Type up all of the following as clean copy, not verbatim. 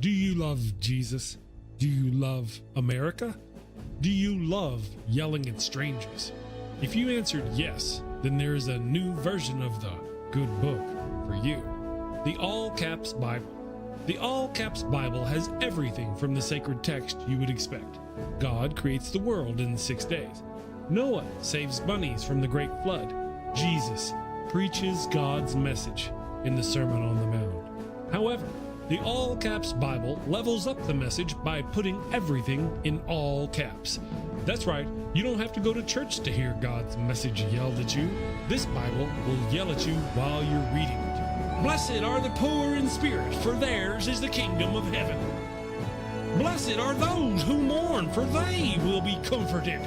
Do you love Jesus? Do you love America? Do you love yelling at strangers? If you answered yes, then there is a new version of the good book for you. The All Caps Bible. The All Caps Bible has everything from the sacred text you would expect. God creates the world in 6 days. Noah saves bunnies from the great flood. Jesus preaches God's message in the Sermon on the Mount. However, the All Caps Bible levels up the message by putting everything in all caps. That's right, you don't have to go to church to hear God's message yelled at you. This Bible will yell at you while you're reading it. Blessed are the poor in spirit, for theirs is the kingdom of heaven. Blessed are those who mourn, for they will be comforted.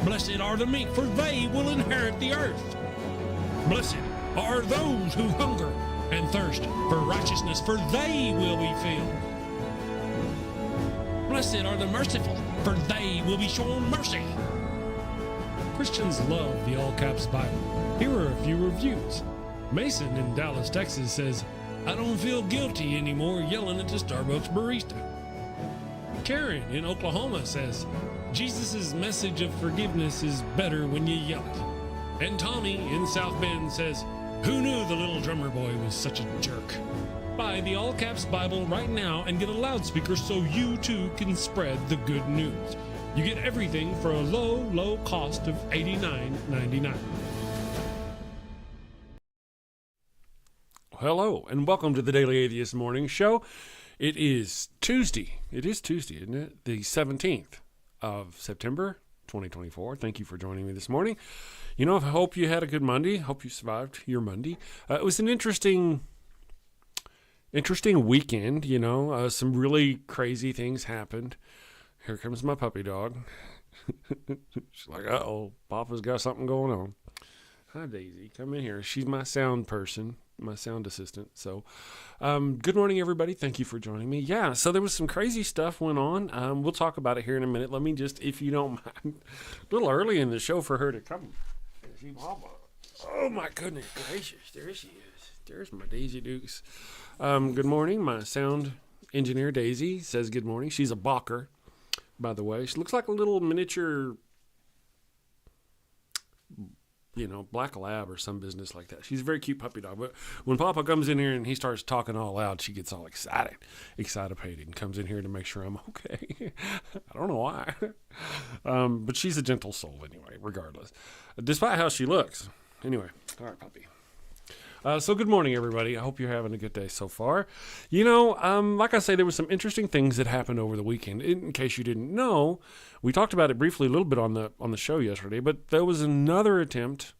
Blessed are the meek, for they will inherit the earth. Blessed are those who hunger and thirst for righteousness, for they will be filled. Blessed are the merciful, for they will be shown mercy. Christians love the All Caps Bible. Here are a few reviews. Mason in Dallas, Texas says, I don't feel guilty anymore yelling at the Starbucks barista. Karen in Oklahoma says, Jesus' message of forgiveness is better when you yell it. And Tommy in South Bend says, who knew the little drummer boy was such a jerk? Buy the All Caps Bible right now and get a loudspeaker so you too can spread the good news. You get everything for a low, low cost of $89.99. Hello, and welcome to the Daily Atheist Morning Show. It is Tuesday. It is Tuesday, isn't it? The 17th of September, 2024. Thank you for joining me this morning. You know, I hope you had a good Monday. Hope you survived your Monday. It was an interesting weekend, you know. Some really crazy things happened. Here comes my puppy dog. She's like, uh-oh, Papa's got something going on. Hi, Daisy. Come in here. She's my sound person, my sound assistant. So, good morning, everybody. Thank you for joining me. Yeah, so there was some crazy stuff went on. We'll talk about it here in a minute. Let me just, if you don't mind, a little early in the show for her to come. Oh, my goodness gracious. There she is. There's my Daisy Dukes. Good morning. My sound engineer, Daisy, says good morning. She's a Balker, by the way. She looks like a little miniature, you know, black lab or some business like that. She's a very cute puppy dog. But when Papa comes in here and he starts talking all loud, she gets all excitated, and comes in here to make sure I'm okay. I don't know why. But she's a gentle soul anyway, regardless. Despite how she looks. Anyway, all right, puppy. So good morning, everybody. I hope you're having a good day so far. You know, like I say, there were some interesting things that happened over the weekend. In case you didn't know, we talked about it briefly a little bit on the show yesterday, but there was another attempt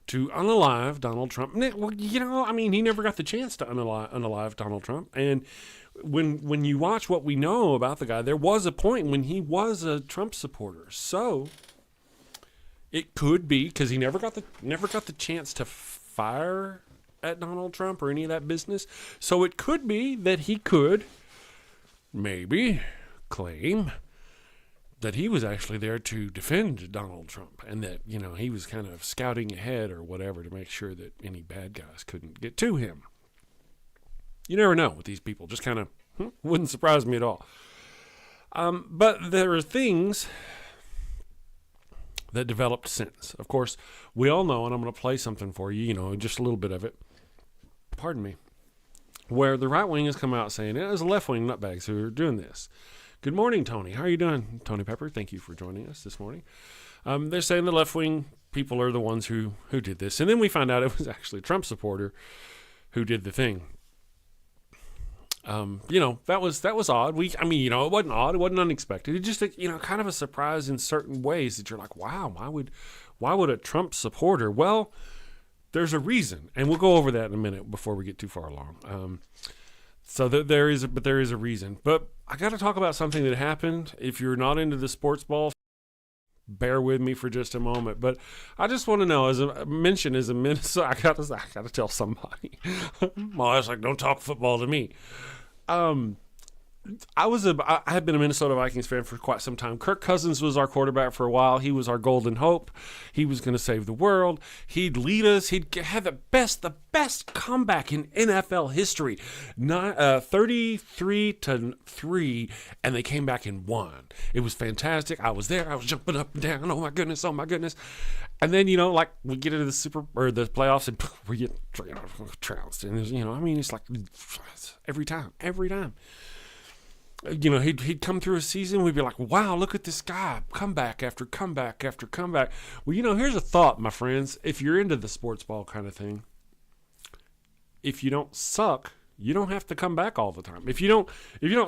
to unalive Donald Trump. Well, you know, I mean, he never got the chance to unalive Donald Trump. And when you watch what we know about the guy, there was a point when he was a Trump supporter. So it could be because he never got the chance to fire at Donald Trump or any of that business. So it could be that he could maybe claim that he was actually there to defend Donald Trump and that, you know, he was kind of scouting ahead or whatever to make sure that any bad guys couldn't get to him. You never know with these people. Just kind of wouldn't surprise me at all. But there are things that developed since. Of course, we all know, and I'm going to play something for you, you know, just a little bit of it. Pardon me. Where the right wing has come out saying it was the left wing nutbags who are doing this. Good morning, Tony. How are you doing, Tony Pepper? Thank you for joining us this morning. They're saying the left wing people are the ones who did this. And then we find out it was actually a Trump supporter who did the thing. You know, that was odd. I mean, you know, it wasn't odd. It wasn't unexpected. It just, you know, kind of a surprise in certain ways that you're like, wow, why would a Trump supporter? Well, there's a reason, and we'll go over that in a minute before we get too far along. So there is a reason. But I got to talk about something that happened. If you're not into the sports ball, bear with me for just a moment. But I just want to know, as a Minnesota, I got to tell somebody. My wife's like, don't talk football to me. I had been a Minnesota Vikings fan for quite some time. Kirk Cousins was our quarterback for a while. He was our golden hope. He was going to save the world. He'd lead us. He'd have the best comeback in NFL history. 33-3, and they came back and won. It was fantastic. I was there. I was jumping up and down. Oh my goodness. And then, like we get into the playoffs and we get trounced. And it's like every time. He'd come through a season, we'd be like, wow, look at this guy, comeback after comeback after comeback. Well, here's a thought, my friends. If you're into the sports ball kind of thing, if you don't suck, you don't have to come back all the time. If you don't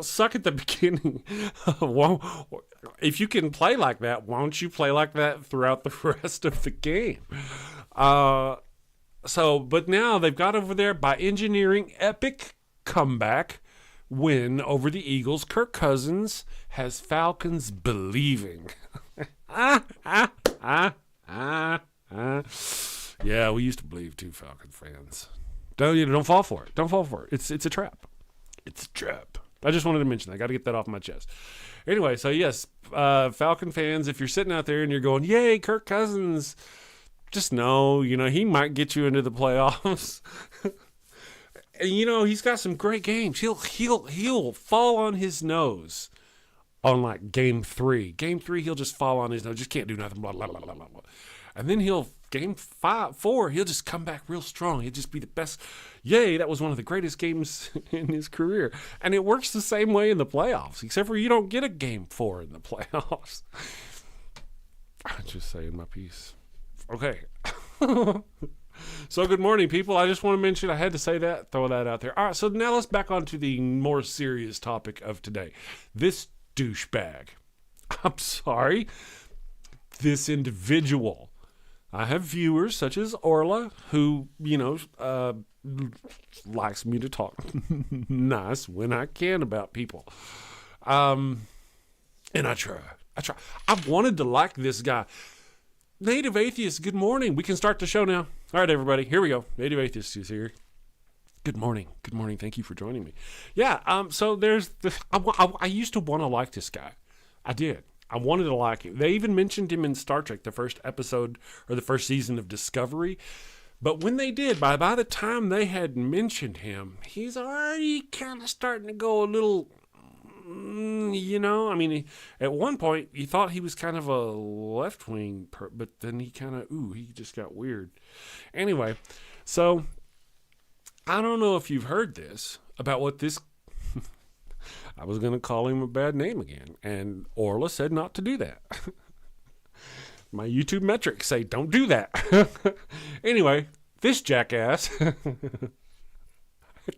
suck at the beginning, if you can play like that, why don't you play like that throughout the rest of the game? But now they've got over there by engineering epic comeback win over the Eagles. Kirk Cousins has Falcons believing. Yeah, we used to believe too, Falcon fans. Don't fall for it. Don't fall for it. It's a trap. It's a trap. I just wanted to mention that. I got to get that off my chest. Anyway, so yes, Falcon fans, if you're sitting out there and you're going, yay, Kirk Cousins, just know, he might get you into the playoffs. And he's got some great games. He'll fall on his nose on like game 3. Game 3, he'll just fall on his nose. Just can't do nothing. Blah, blah, blah, blah, blah. And then game 4, he'll just come back real strong. He'll just be the best. Yay, that was one of the greatest games in his career. And it works the same way in the playoffs, except for you don't get a game 4 in the playoffs. I'm just saying my piece. Okay. So good morning, people. I just want to mention, I had to say that, throw that out there. All right, so now let's back on to the more serious topic of today. This douchebag. I'm sorry. This individual. I have viewers such as Orla who, likes me to talk nice when I can about people. And I try. I've wanted to like this guy. Native Atheist, good morning. We can start the show now. All right, everybody, here we go. Native Atheist is here. Good morning. Thank you for joining me. Yeah, so there's I used to want to like this guy. I did. I wanted to like him. They even mentioned him in Star Trek, the first episode or the first season of Discovery. But when they did, by the time they had mentioned him, he's already kind of starting to go a little... at one point, you thought he was kind of a left-wing, but then he he just got weird. Anyway, so I don't know if you've heard this about what this... I was going to call him a bad name again, and Orla said not to do that. My YouTube metrics say don't do that. Anyway, this jackass... I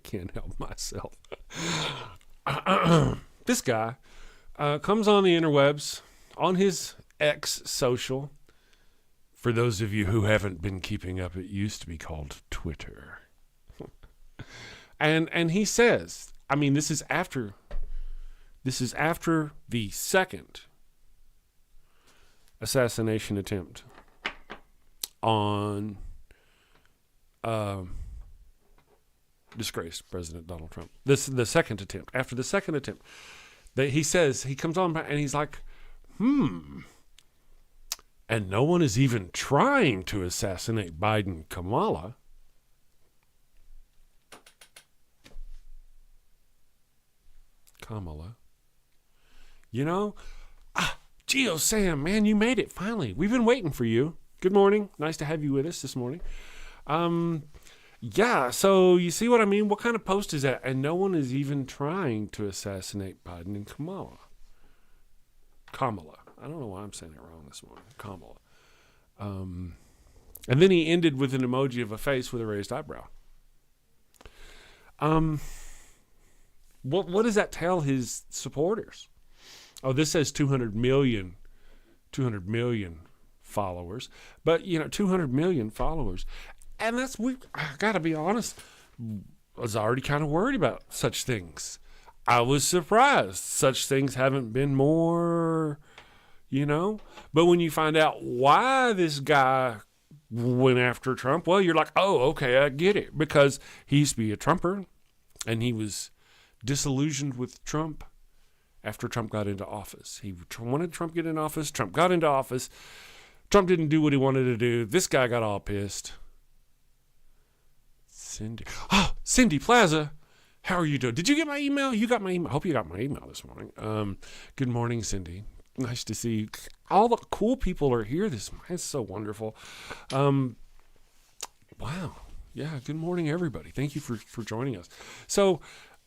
can't help myself. This guy comes on the interwebs, on his X social. For those of you who haven't been keeping up, it used to be called Twitter. and he says, this is after the second assassination attempt on disgraced President Donald Trump. This is the second attempt. After the second attempt, he says, he comes on and he's like, and no one is even trying to assassinate Biden, Kamala. Geo Sam, man, you made it finally. We've been waiting for you. Good morning. Nice to have you with us this morning. Yeah, so you see what I mean? What kind of post is that? And no one is even trying to assassinate Biden and Kamala. I don't know why I'm saying it wrong this morning. Kamala. And then he ended with an emoji of a face with a raised eyebrow. What does that tell his supporters? Oh, this says 200 million followers. But, 200 million followers. And I got to be honest, I was already kind of worried about such things. I was surprised such things haven't been more, But when you find out why this guy went after Trump, well, you're like, oh, okay, I get it. Because he used to be a Trumper, and he was disillusioned with Trump after Trump got into office. He wanted Trump to get in office. Trump got into office. Trump didn't do what he wanted to do. This guy got all pissed. Cindy Plaza, how are you doing? Did you get my email? You got my email. I hope you got my email this morning. Good morning, Cindy. Nice to see you. All the cool people are here this morning. It's so wonderful. Wow. Yeah, good morning, everybody. Thank you for joining us. So,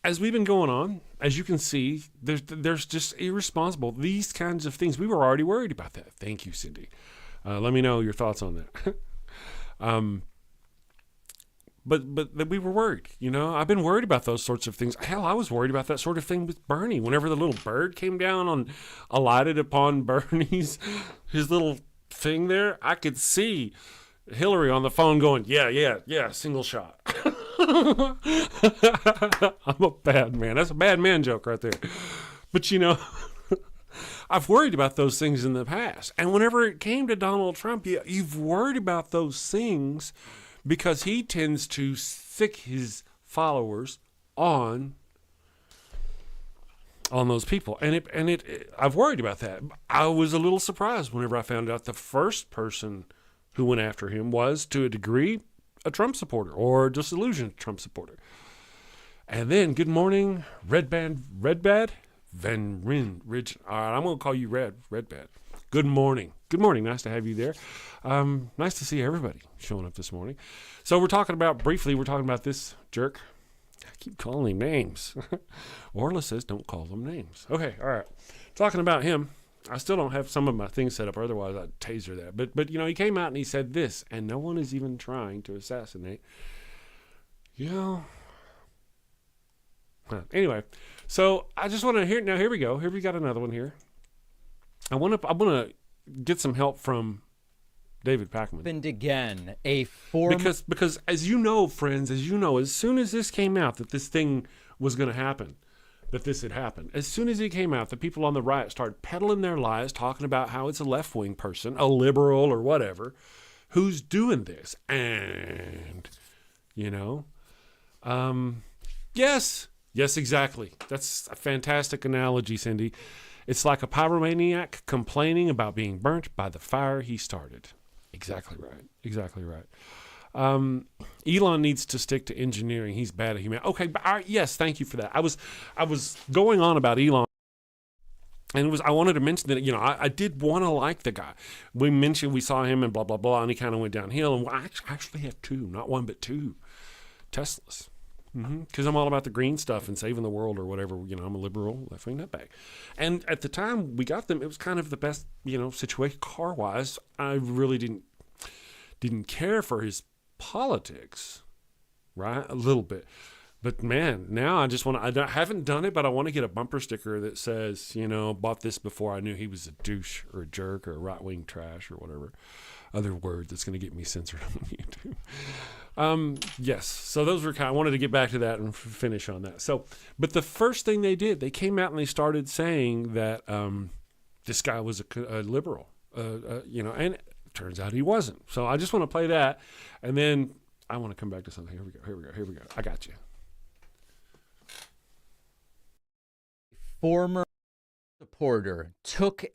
as we've been going on, as you can see, there's just irresponsible, these kinds of things. We were already worried about that. Thank you, Cindy. Let me know your thoughts on that. But we were worried, you know. I've been worried about those sorts of things. Hell, I was worried about that sort of thing with Bernie. Whenever the little bird came down alighted upon Bernie's, his little thing there, I could see Hillary on the phone going, yeah, single shot. I'm a bad man. That's a bad man joke right there. But, you know, I've worried about those things in the past. And whenever it came to Donald Trump, you've worried about those things because he tends to sick his followers on those people. And I've worried about that. I was a little surprised whenever I found out the first person who went after him was, to a degree, a Trump supporter or a disillusioned Trump supporter. And then, good morning, Redbad Van Ridge. All right, I'm going to call you Redbad. Good morning. Good morning. Nice to have you there. Nice to see everybody showing up this morning. So we're talking about this jerk. I keep calling him names. Orla says don't call them names. Okay, all right. Talking about him. I still don't have some of my things set up, or otherwise I'd taser that. But you know, he came out and he said this, and no one is even trying to assassinate. You know. Anyway, so I just want to hear. Now here we go. Here we got another one here. I want to get some help from David Pakman. And again, because as you know, friends, as soon as this came out that this thing was going to happen, that this had happened, as soon as it came out, the people on the right started peddling their lies, talking about how it's a left-wing person, a liberal or whatever, who's doing this. And, you know, yes, exactly. That's a fantastic analogy, Cindy. It's like a pyromaniac complaining about being burnt by the fire he started. Exactly right. Elon needs to stick to engineering. He's bad at humanity. Okay, but yes, thank you for that. I was going on about Elon, and I wanted to mention that, you know, I did want to like the guy. We saw him and blah blah blah, and he kind of went downhill. And I actually have two, not one but two Teslas. Because I'm all about the green stuff and saving the world or whatever. You know, I'm a liberal left-wing nutbag. And at the time we got them, it was kind of the best, you know, situation car-wise. I really didn't care for his politics, right? A little bit. But man, now I haven't done it, but I want to get a bumper sticker that says, you know, bought this before I knew he was a douche or a jerk or a right-wing trash or whatever other word that's going to get me censored on YouTube. Yes. So those were I wanted to get back to that and finish on that. So, but the first thing they did, they came out and they started saying that this guy was a liberal, you know, and it turns out he wasn't. So I just want to play that, and then I want to come back to something. Here we go. I got you. Former supporter took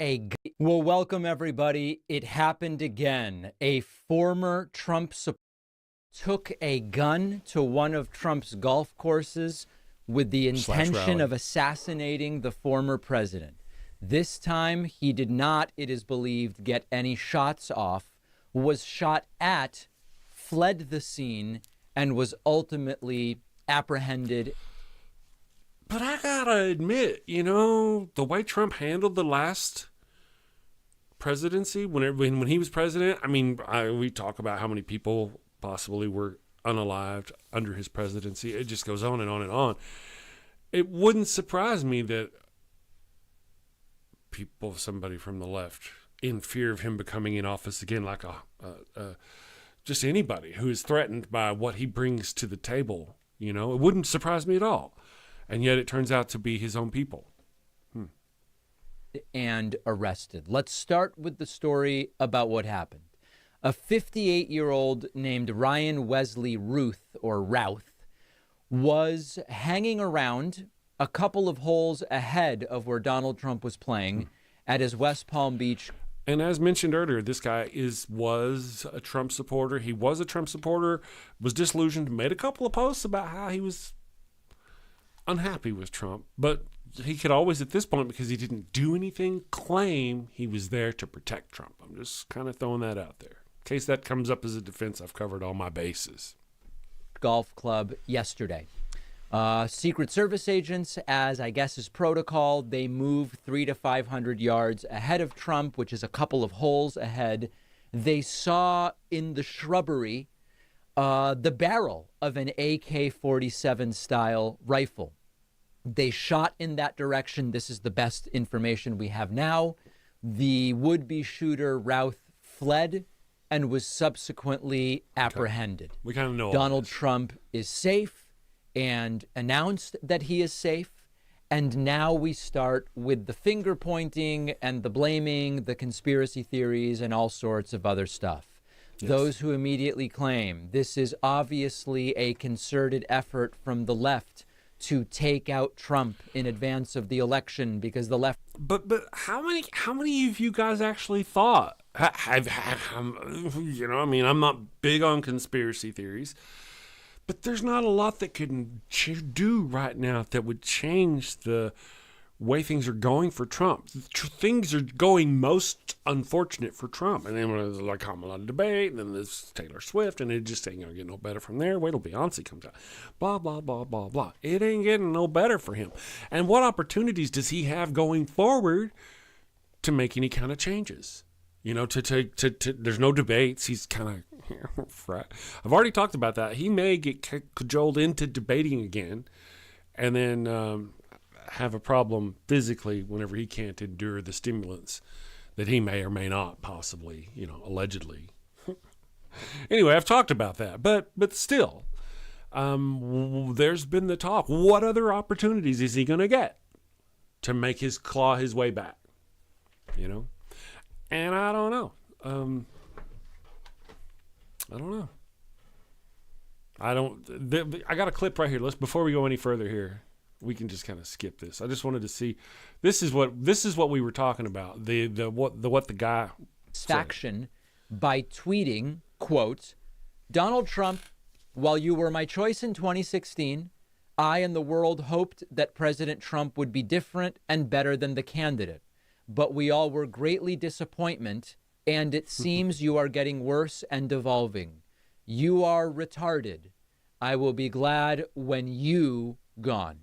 well, welcome everybody. It happened again. A former Trump supporter took a gun to one of Trump's golf courses with the intention of assassinating the former president. This time he did not, it is believed, get any shots off, was shot at, fled the scene, and was ultimately apprehended. But I gotta admit, you know, the way Trump handled the last presidency, when he was president, I mean, we talk about how many people possibly were unalived under his presidency. It just goes on and on and on. It wouldn't surprise me that somebody from the left, in fear of him becoming in office again, like just anybody who is threatened by what he brings to the table, you know, it wouldn't surprise me at all. And yet it turns out to be his own people. And arrested. Let's start with the story about what happened. A 58-year-old named Ryan Wesley Routh was hanging around a couple of holes ahead of where Donald Trump was playing at his West Palm Beach. And as mentioned earlier, this guy was a Trump supporter. He was a Trump supporter, was disillusioned, made a couple of posts about how he was unhappy with Trump. But he could always, at this point, because he didn't do anything, claim he was there to protect Trump. I'm just kind of throwing that out there. In case that comes up as a defense, I've covered all my bases. Golf club yesterday. Secret Service agents, as I guess is protocol, they move 300 to 500 yards ahead of Trump, which is a couple of holes ahead. They saw in the shrubbery the barrel of an AK-47 style rifle. They shot in that direction. This is the best information we have now. The would-be shooter, Routh, fled and was subsequently apprehended. Okay. We kind of know Donald Trump is safe and announced that he is safe. And now we start with the finger pointing and the blaming, the conspiracy theories, and all sorts of other stuff. Yes. Those who immediately claim this is obviously a concerted effort from the left to take out Trump in advance of the election because the left. But how many of you guys actually thought? I'm not big on conspiracy theories, but there's not a lot that can do right now that would change the way things are going for Trump. Things are going most unfortunate for Trump. And then when there's like Kamala debate, and then there's Taylor Swift, and it just ain't going to get no better from there. Wait till Beyonce comes out. Blah, blah, blah, blah, blah. It ain't getting no better for him. And what opportunities does he have going forward to make any kind of changes? You know, there's no debates. He's kind of, I've already talked about that. He may get cajoled into debating again, and then have a problem physically whenever he can't endure the stimulants that he may or may not possibly, allegedly. Anyway, I've talked about that, but still, there's been the talk. What other opportunities is he going to get to make claw his way back? And I don't know. I got a clip right here. Before we go any further here, we can just kind of skip this. I just wanted to see. This is what we were talking about. What the guy faction by tweeting, quote, Donald Trump, while you were my choice in 2016, I and the world hoped that President Trump would be different and better than the candidate. But we all were greatly disappointed, and it seems you are getting worse and devolving. You are retarded. I will be glad when you gone.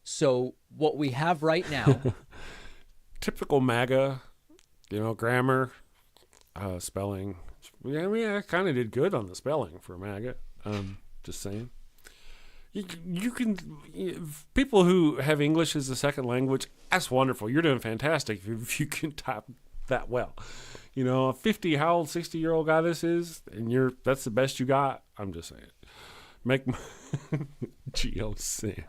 So what we have right now. Typical MAGA, grammar, spelling. I kind of did good on the spelling for MAGA. Just saying. You can, people who have English as a second language, that's wonderful. You're doing fantastic if you can type that well. A 60-year-old guy this is, and that's the best you got. I'm just saying. Make Geo Sam.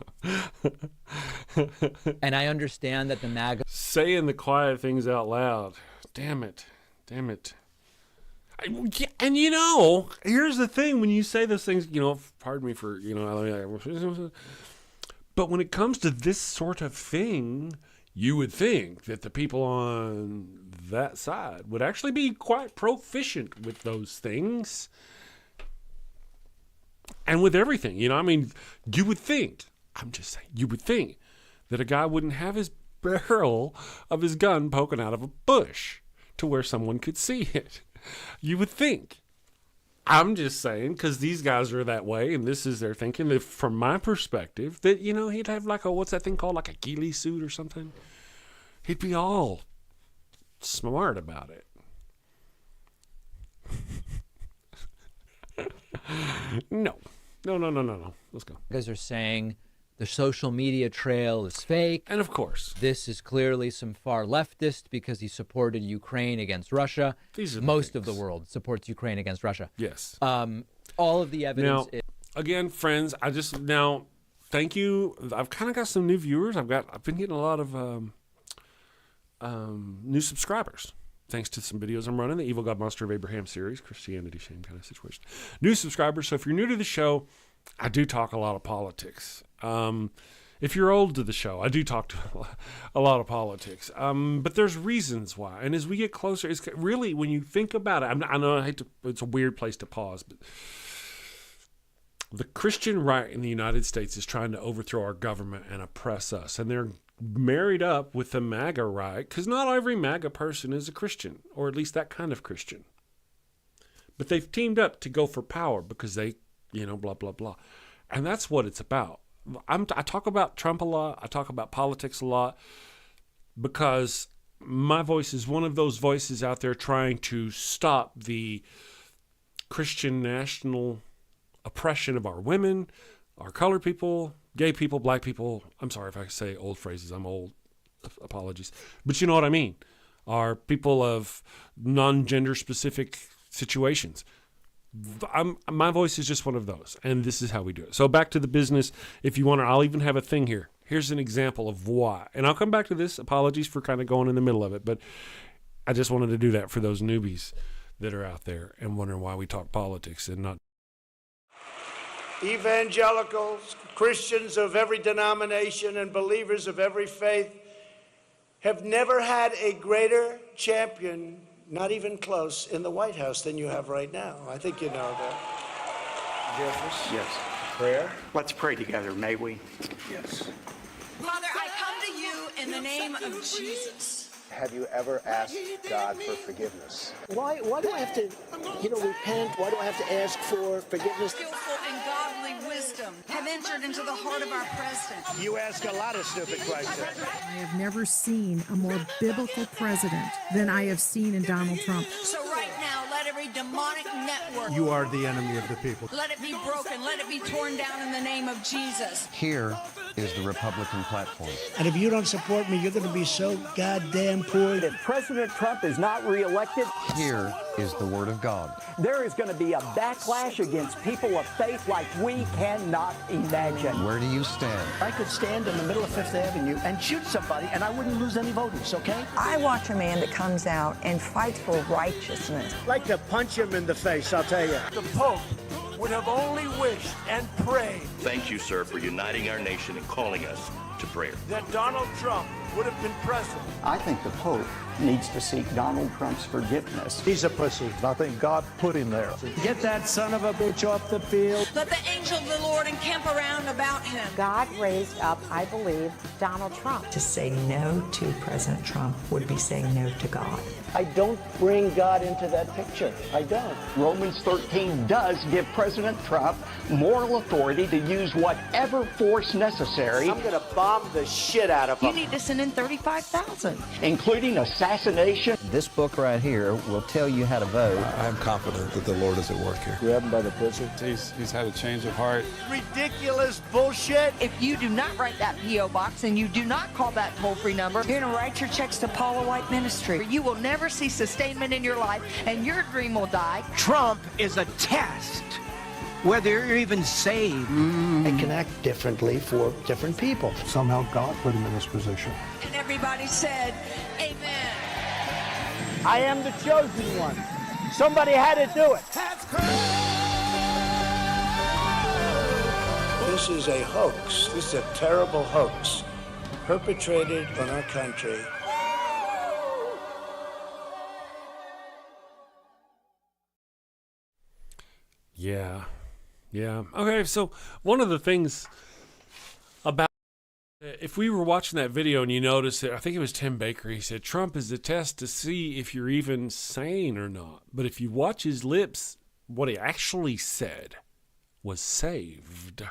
And I understand that the MAGA saying the quiet things out loud. Damn it. And here's the thing: when you say those things, pardon me for but when it comes to this sort of thing, you would think that the people on that side would actually be quite proficient with those things. And with everything, you would think, I'm just saying, you would think that a guy wouldn't have his barrel of his gun poking out of a bush to where someone could see it. You would think. I'm just saying, because these guys are that way, and this is their thinking, that from my perspective, that, he'd have like what's that thing called, like a ghillie suit or something? He'd be all smart about it. No. Let's go. You guys are saying the social media trail is fake. And of course. This is clearly some far leftist because he supported Ukraine against Russia. Most of the world supports Ukraine against Russia. Yes. All of the evidence. Again, friends, thank you. I've kind of got some new viewers. I've been getting a lot of new subscribers. Thanks to some videos I'm running, the Evil God Monster of Abraham series, Christianity, shame kind of situation. New subscribers. So if you're new to the show, I do talk a lot of politics. If you're old to the show, I do talk to a lot of politics, but there's reasons why. And as we get closer, it's really, when you think about it, I know it's a weird place to pause, but the Christian right in the United States is trying to overthrow our government and oppress us. And they're married up with the MAGA right, because not every MAGA person is a Christian, or at least that kind of Christian. But they've teamed up to go for power because they, blah, blah, blah. And that's what it's about. I talk about Trump a lot. I talk about politics a lot because my voice is one of those voices out there trying to stop the Christian national oppression of our women, our colored people, gay people, black people. I'm sorry if I say old phrases. I'm old. Apologies. But you know what I mean. Our people of non-gender specific situations. My voice is just one of those, and this is how we do it. So back to the business. If you want to, I'll even have a thing here. Here's an example of why. And I'll come back to this. Apologies for kind of going in the middle of it, but I just wanted to do that for those newbies that are out there and wondering why we talk politics and not. Evangelicals, Christians of every denomination, and believers of every faith have never had a greater champion, not even close, in the White House than you have right now. I think you know that. Jeffers? Yes. Prayer? Let's pray together, may we? Yes. Father, I come to you in the name of Jesus. Have you ever asked God for forgiveness? Why do I have to, repent? Why do I have to ask for forgiveness? Skillful and godly wisdom have entered into the heart of our president. You ask a lot of stupid questions. I have never seen a more biblical president than I have seen in Donald Trump. So right now, let every demonic network, You are the enemy of the people. let it be broken, let it be torn down in the name of Jesus. Here is the Republican platform. And if you don't support me, you're going to be so goddamn poor. If President Trump is not reelected, Here is the Word of God. there is going to be a backlash against people of faith like we cannot imagine. Where do you stand? I could stand in the middle of Fifth Avenue and shoot somebody, and I wouldn't lose any voters, okay? I watch a man that comes out and fights for righteousness. I'd like to punch him in the face, I'll tell you. The Pope would have only wished and prayed Thank you, sir, for uniting our nation and calling us to prayer. that Donald Trump would have been president. I think the Pope needs to seek Donald Trump's forgiveness. He's a pussy. I think God put him there. Get that son of a bitch off the field. Let the angel of the Lord encamp around about him. God raised up, I believe, Donald Trump. To say no to President Trump would be saying no to God. I don't bring God into that picture. I don't. Romans 13 does give President Trump moral authority to use whatever force necessary, I'm going to bomb the shit out of You him. need to send in 35,000. including assassination. This book right here will tell you how to vote. I'm confident that the Lord is at work here. Grab him by the pussy. He's had a change of heart. Ridiculous bullshit. If you do not write that P.O. box and you do not call that toll-free number, you're going to write your checks to Paula White Ministry. You will never see sustainment in your life, and your dream will die. Trump is a test whether you're even saved. I can act differently for different people. Somehow God put him in this position. And everybody said, amen. I am the chosen one. Somebody had to do it. This is a hoax. This is a terrible hoax perpetrated on our country. Yeah. Okay, so one of the things about, if we were watching that video and you notice that, I think it was Tim Baker, he said, Trump is a test to see if you're even sane or not. But if you watch his lips, what he actually said was saved.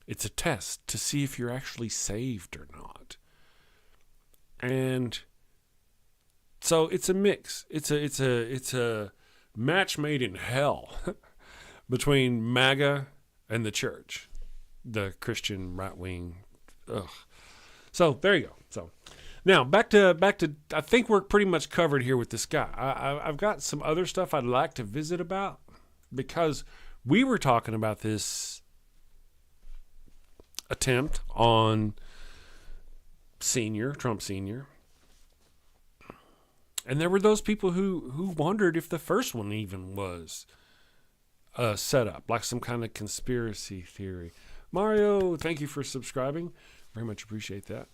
It's a test to see if you're actually saved or not. And so it's a mix. It's a match made in hell between MAGA and the church, the Christian right wing. Ugh. So there you go. So now back to. I think we're pretty much covered here with this guy. I've got some other stuff I'd like to visit about, because we were talking about this attempt on Trump Sr. And there were those people who wondered if the first one even was set up, like some kind of conspiracy theory. Mario, thank you for subscribing. Very much appreciate that.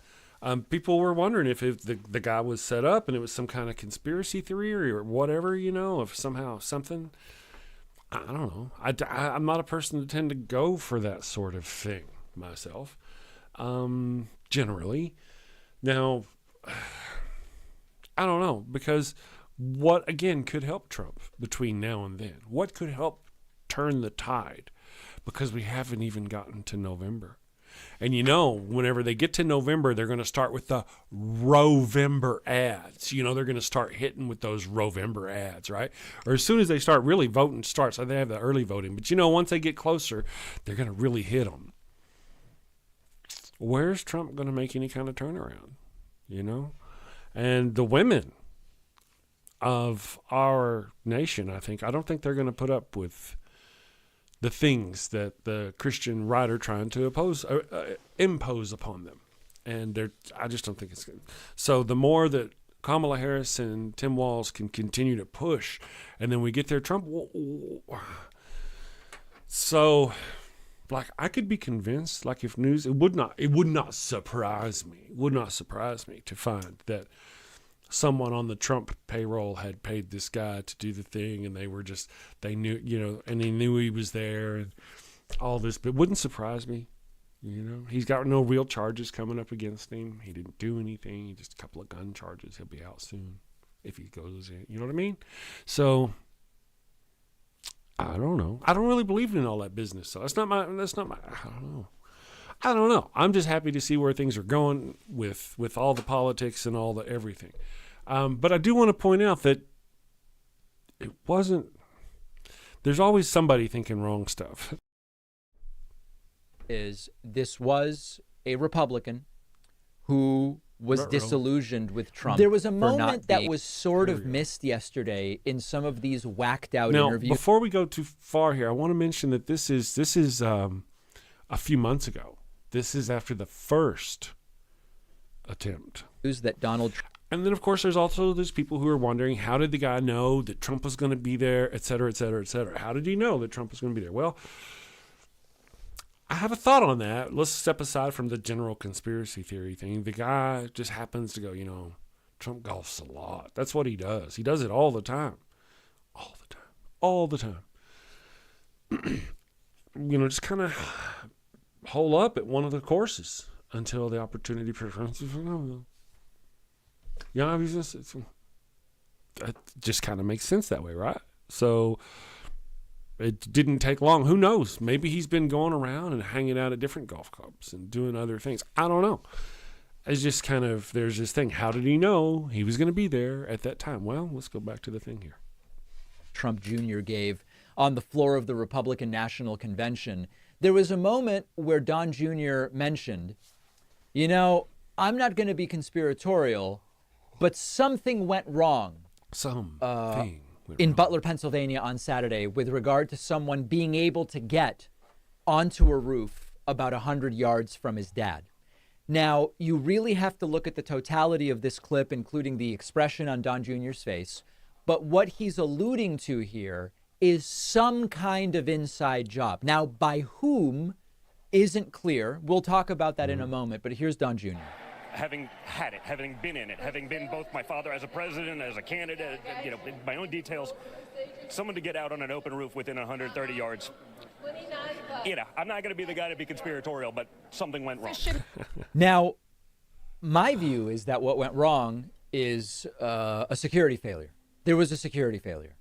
People were wondering if the guy was set up and it was some kind of conspiracy theory or whatever, if somehow something. I don't know. I'm not a person to tend to go for that sort of thing myself, generally. Now, I don't know, because what, again, could help Trump between now and then? What could help turn the tide? Because we haven't even gotten to November. And whenever they get to November, they're going to start with the Rovember ads. They're going to start hitting with those Rovember ads, right? Or as soon as they start really voting starts, so they have the early voting. But, once they get closer, they're going to really hit them. Where's Trump going to make any kind of turnaround, And the women of our nation, I don't think they're going to put up with the things that the Christian right are trying to impose upon them. And I just don't think it's good. So the more that Kamala Harris and Tim Walz can continue to push, and then we get there, Trump. So, I could be convinced, if news, it would not surprise me to find that someone on the Trump payroll had paid this guy to do the thing, and they knew, and he knew he was there and all this, but it wouldn't surprise me. He's got no real charges coming up against him. He didn't do anything. Just a couple of gun charges. He'll be out soon if he goes in. You know what I mean? So I don't know. I don't really believe in all that business. So that's not my, I don't know. I'm just happy to see where things are going with all the politics and all the everything. But I do want to point out that it wasn't, there's always somebody thinking wrong stuff. This was a Republican who was disillusioned with Trump. There was a moment that was sort of missed yesterday in some of these whacked out interviews. Now, before we go too far here, I want to mention that this is a few months ago. This is after the first attempt. That Donald Trump. And then, of course, there's people who are wondering, how did the guy know that Trump was going to be there, et cetera, et cetera, et cetera? How did he know that Trump was going to be there? Well, I have a thought on that. Let's step aside from the general conspiracy theory thing. The guy just happens to go, Trump golfs a lot. That's what he does. He does it all the time. All the time. Just kind of hole up at one of the courses until the opportunity presents. That just kind of makes sense that way, right? So it didn't take long. Who knows? Maybe he's been going around and hanging out at different golf clubs and doing other things. I don't know. It's just kind of, there's this thing. How did he know he was going to be there at that time? Well, let's go back to the thing here. Trump Jr. gave on the floor of the Republican National Convention. There was a moment where Don Jr. mentioned, I'm not going to be conspiratorial, but something went wrong. In Butler, Pennsylvania on Saturday with regard to someone being able to get onto a roof about 100 yards from his dad. Now, you really have to look at the totality of this clip, including the expression on Don Jr.'s face. But what he's alluding to here is some kind of inside job. Now, by whom isn't clear. We'll talk about that in a moment. But here's Don Jr. Having had it, having been in it, having been both my father as a president, as a candidate, my own details, someone to get out on an open roof within 130 yards. I'm not going to be the guy to be conspiratorial, but something went wrong. Now, my view is that what went wrong is a security failure. There was a security failure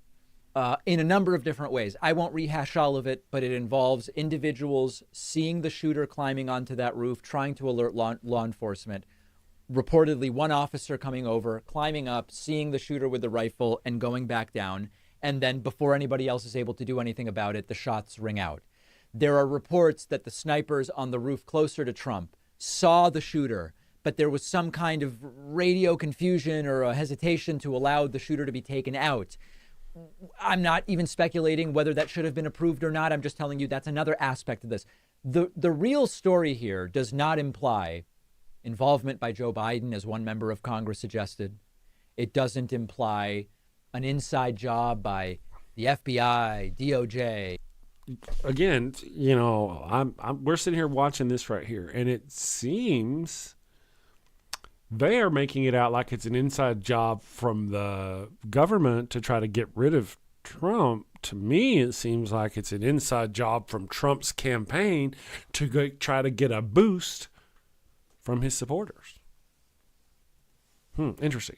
in a number of different ways. I won't rehash all of it, but it involves individuals seeing the shooter climbing onto that roof, trying to alert law enforcement. Reportedly, one officer coming over, climbing up, seeing the shooter with the rifle and going back down. And then before anybody else is able to do anything about it, the shots ring out. There are reports that the snipers on the roof closer to Trump saw the shooter, but there was some kind of radio confusion or a hesitation to allow the shooter to be taken out. I'm not even speculating whether that should have been approved or not. I'm just telling you that's another aspect of this. The real story here does not imply involvement by Joe Biden, as one member of Congress suggested. It doesn't imply an inside job by the FBI, DOJ. again, we're sitting here watching this right here, and it seems they are making it out like it's an inside job from the government to try to get rid of Trump. To me, it seems like it's an inside job from Trump's campaign to try to get a boost from his supporters. Interesting.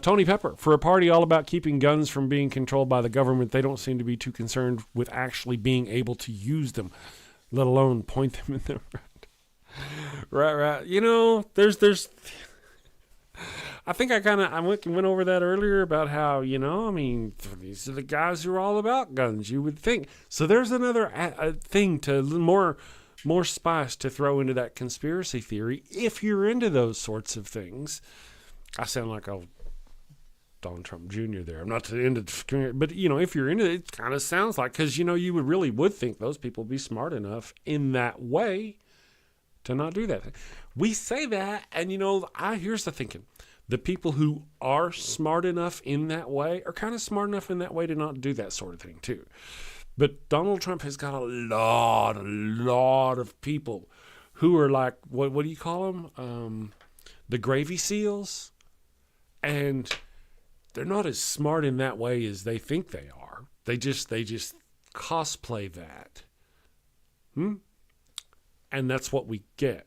Tony Pepper, for a party all about keeping guns from being controlled by the government, they don't seem to be too concerned with actually being able to use them, let alone point them in the right. There's. I think I went over that earlier about how, these are the guys who are all about guns, you would think. So there's another thing to more spice to throw into that conspiracy theory if you're into those sorts of things. I sound like a Donald Trump Jr. there. I'm not into, but if you're into it, it kind of sounds like, because you would think those people would be smart enough in that way to not do that. We say that, and here's the thinking: the people who are smart enough in that way are kind of smart enough in that way to not do that sort of thing too. But Donald Trump has got a lot of people who are like, what do you call them? The gravy seals. And they're not as smart in that way as they think they are. They just cosplay that. And that's what we get.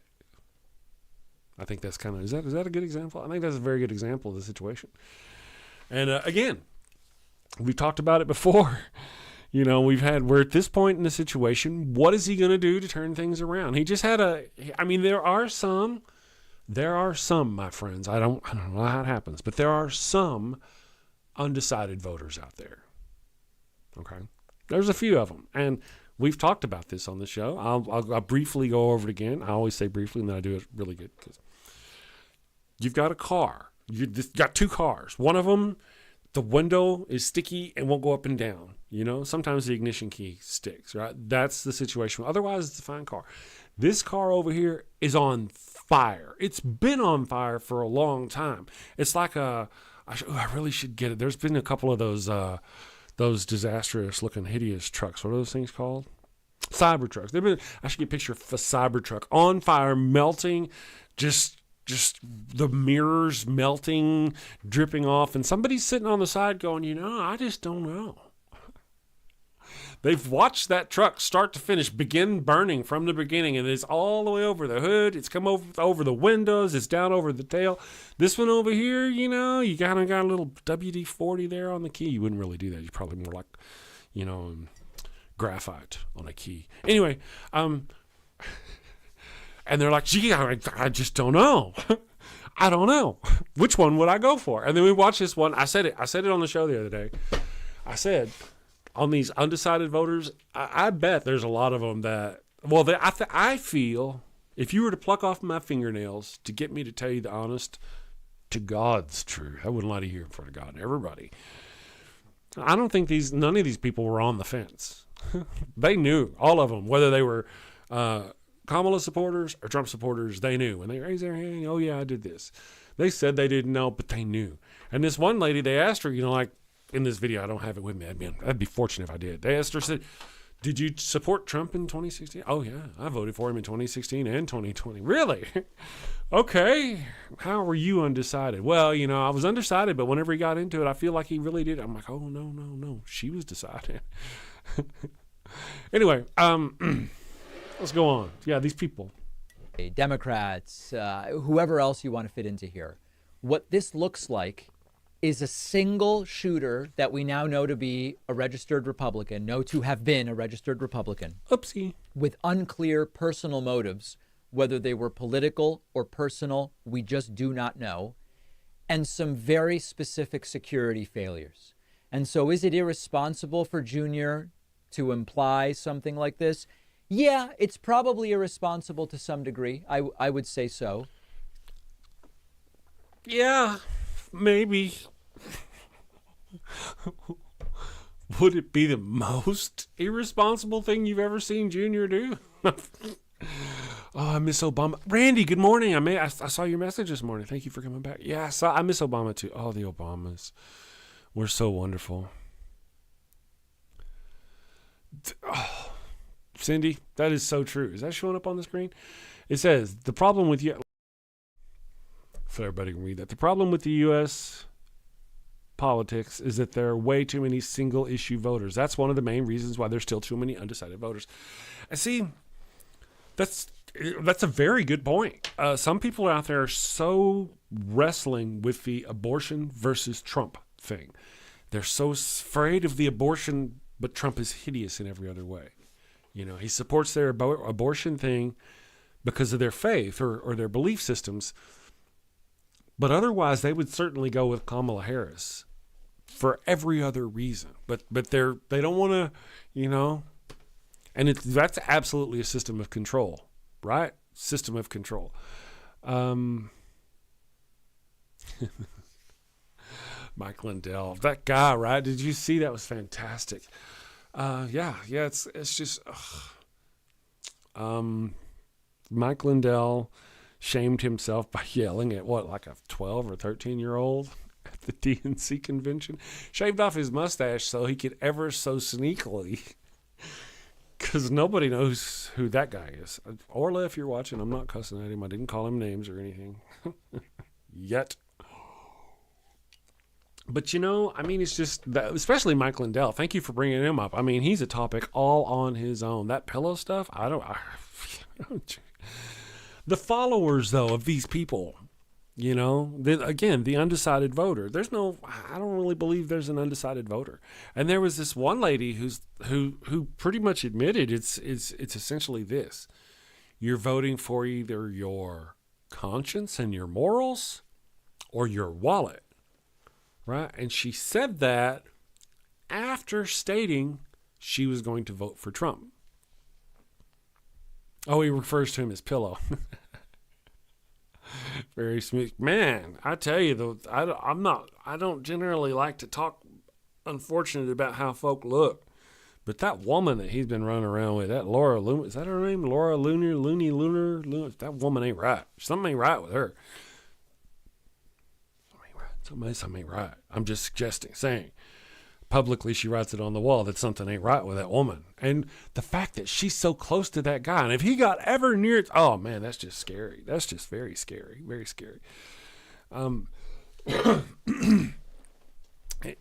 I think that's kind of, is that a good example? I think that's a very good example of the situation. And again, we've talked about it before. We're at this point in the situation. What is he going to do to turn things around? He just had there are some, my friends. I don't know how it happens, but there are some undecided voters out there. Okay. There's a few of them. And we've talked about this on the show. I'll briefly go over it again. I always say briefly, and then I do it really good. Because you've got a car. You've got two cars. One of them, the window is sticky and won't go up and down. Sometimes the ignition key sticks, right? That's the situation. Otherwise, it's a fine car. This car over here is on fire. It's been on fire for a long time. It's like I really should get it. There's been a couple of those disastrous looking hideous trucks. What are those things called? Cyber trucks. I should get a picture of a cyber truck on fire, melting, just the mirrors melting, dripping off, and somebody's sitting on the side going, I just don't know. They've watched that truck start to finish begin burning from the beginning, and it's all the way over the hood. It's come over the windows. It's down over the tail. This one over here, you kind of got a little WD-40 there on the key. You wouldn't really do that. You're probably more like, graphite on a key. Anyway, and they're like, gee, I just don't know. I don't know. Which one would I go for? And then we watched this one. I said it on the show the other day. I said, on these undecided voters, I bet there's a lot of them that, I feel if you were to pluck off my fingernails to get me to tell you the honest to God's truth, I wouldn't lie to you in front of God and everybody. I don't think none of these people were on the fence. They knew, all of them, whether they were Kamala supporters or Trump supporters, they knew. When they raised their hand, oh yeah, I did this. They said they didn't know, but they knew. And this one lady, they asked her, in this video, I don't have it with me. I'd be fortunate if I did. They asked her, said, did you support Trump in 2016? Oh, yeah. I voted for him in 2016 and 2020. Really? Okay. How were you undecided? Well, I was undecided, but whenever he got into it, I feel like he really did. I'm like, oh, no. She was decided. Anyway, let's go on. Yeah, these people. Democrats, whoever else you want to fit into here. What this looks like is a single shooter that we now know to be a registered Republican, know to have been a registered Republican. Oopsie. With unclear personal motives, whether they were political or personal, we just do not know, and some very specific security failures. And so is it irresponsible for Junior to imply something like this? Yeah, it's probably irresponsible to some degree. I would say so. Yeah. Maybe. Would it be the most irresponsible thing you've ever seen Junior do? Oh, I miss Obama. Randy, good morning. I saw your message this morning. Thank you for coming back. Yeah, I miss Obama too. Oh, the Obamas were so wonderful. Oh. Cindy, that is so true. Is that showing up on the screen? It says, the problem with you, so everybody can read that. The problem with the U.S. politics is that there are way too many single issue voters. That's one of the main reasons why there's still too many undecided voters. I see. That's a very good point. Some people out there are so wrestling with the abortion versus Trump thing. They're so afraid of the abortion, but Trump is hideous in every other way. You know, he supports their abortion thing because of their faith or their belief systems. But otherwise, they would certainly go with Kamala Harris for every other reason. But they don't want to, you know, and that's absolutely a system of control, right? System of control. Mike Lindell, that guy, right? Did you see that? Was fantastic. Yeah, it's just Mike Lindell shamed himself by yelling at like a 12 or 13-year-old at the DNC convention. Shaved off his mustache so he could ever so sneakily, because nobody knows who that guy is. Orla, if you're watching, I'm not cussing at him. I didn't call him names or anything yet. But, you know, I mean, it's just, that, especially Mike Lindell. Thank you for bringing him up. I mean, he's a topic all on his own. That pillow stuff, the followers, though, of these people, you know, again, the undecided voter. I don't really believe there's an undecided voter. And there was this one lady who pretty much admitted it's essentially this. You're voting for either your conscience and your morals or your wallet. Right? And she said that after stating she was going to vote for Trump. Oh, he refers to him as pillow. Very smooth. Man, I tell you, though, I don't generally like to talk unfortunate about how folk look. But that woman that he's been running around with, that Laura Loomer, is that her name? Laura Lunar? That woman ain't right. Something ain't right with her. Something ain't right. I'm just suggesting, saying. Publicly, she writes it on the wall that something ain't right with that woman. And the fact that she's so close to that guy, and if he got ever near it, oh man, that's just scary. That's just very scary. Very scary.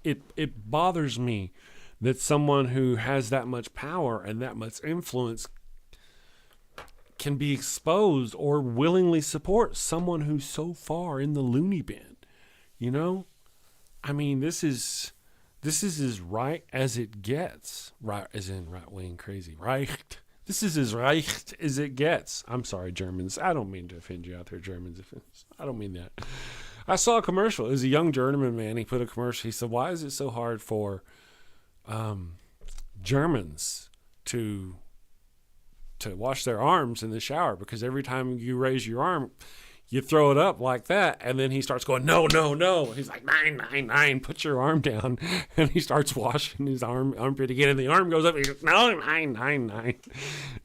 It bothers me that someone who has that much power and that much influence can be exposed or willingly support someone who's so far in the loony bin. You know, I mean, this is as right as it gets. Right, as in right wing crazy. Right. This is as right as it gets. I'm sorry, Germans. I don't mean to offend you out there, Germans. I don't mean that. I saw a commercial. It was a young German man. He put a commercial. He said, "Why is it so hard for Germans to wash their arms in the shower? Because every time you raise your arm, you throw it up like that." And then he starts going, no. He's like, nine, put your arm down. And he starts washing his armpit again. And the arm goes up. And he goes, no, nine.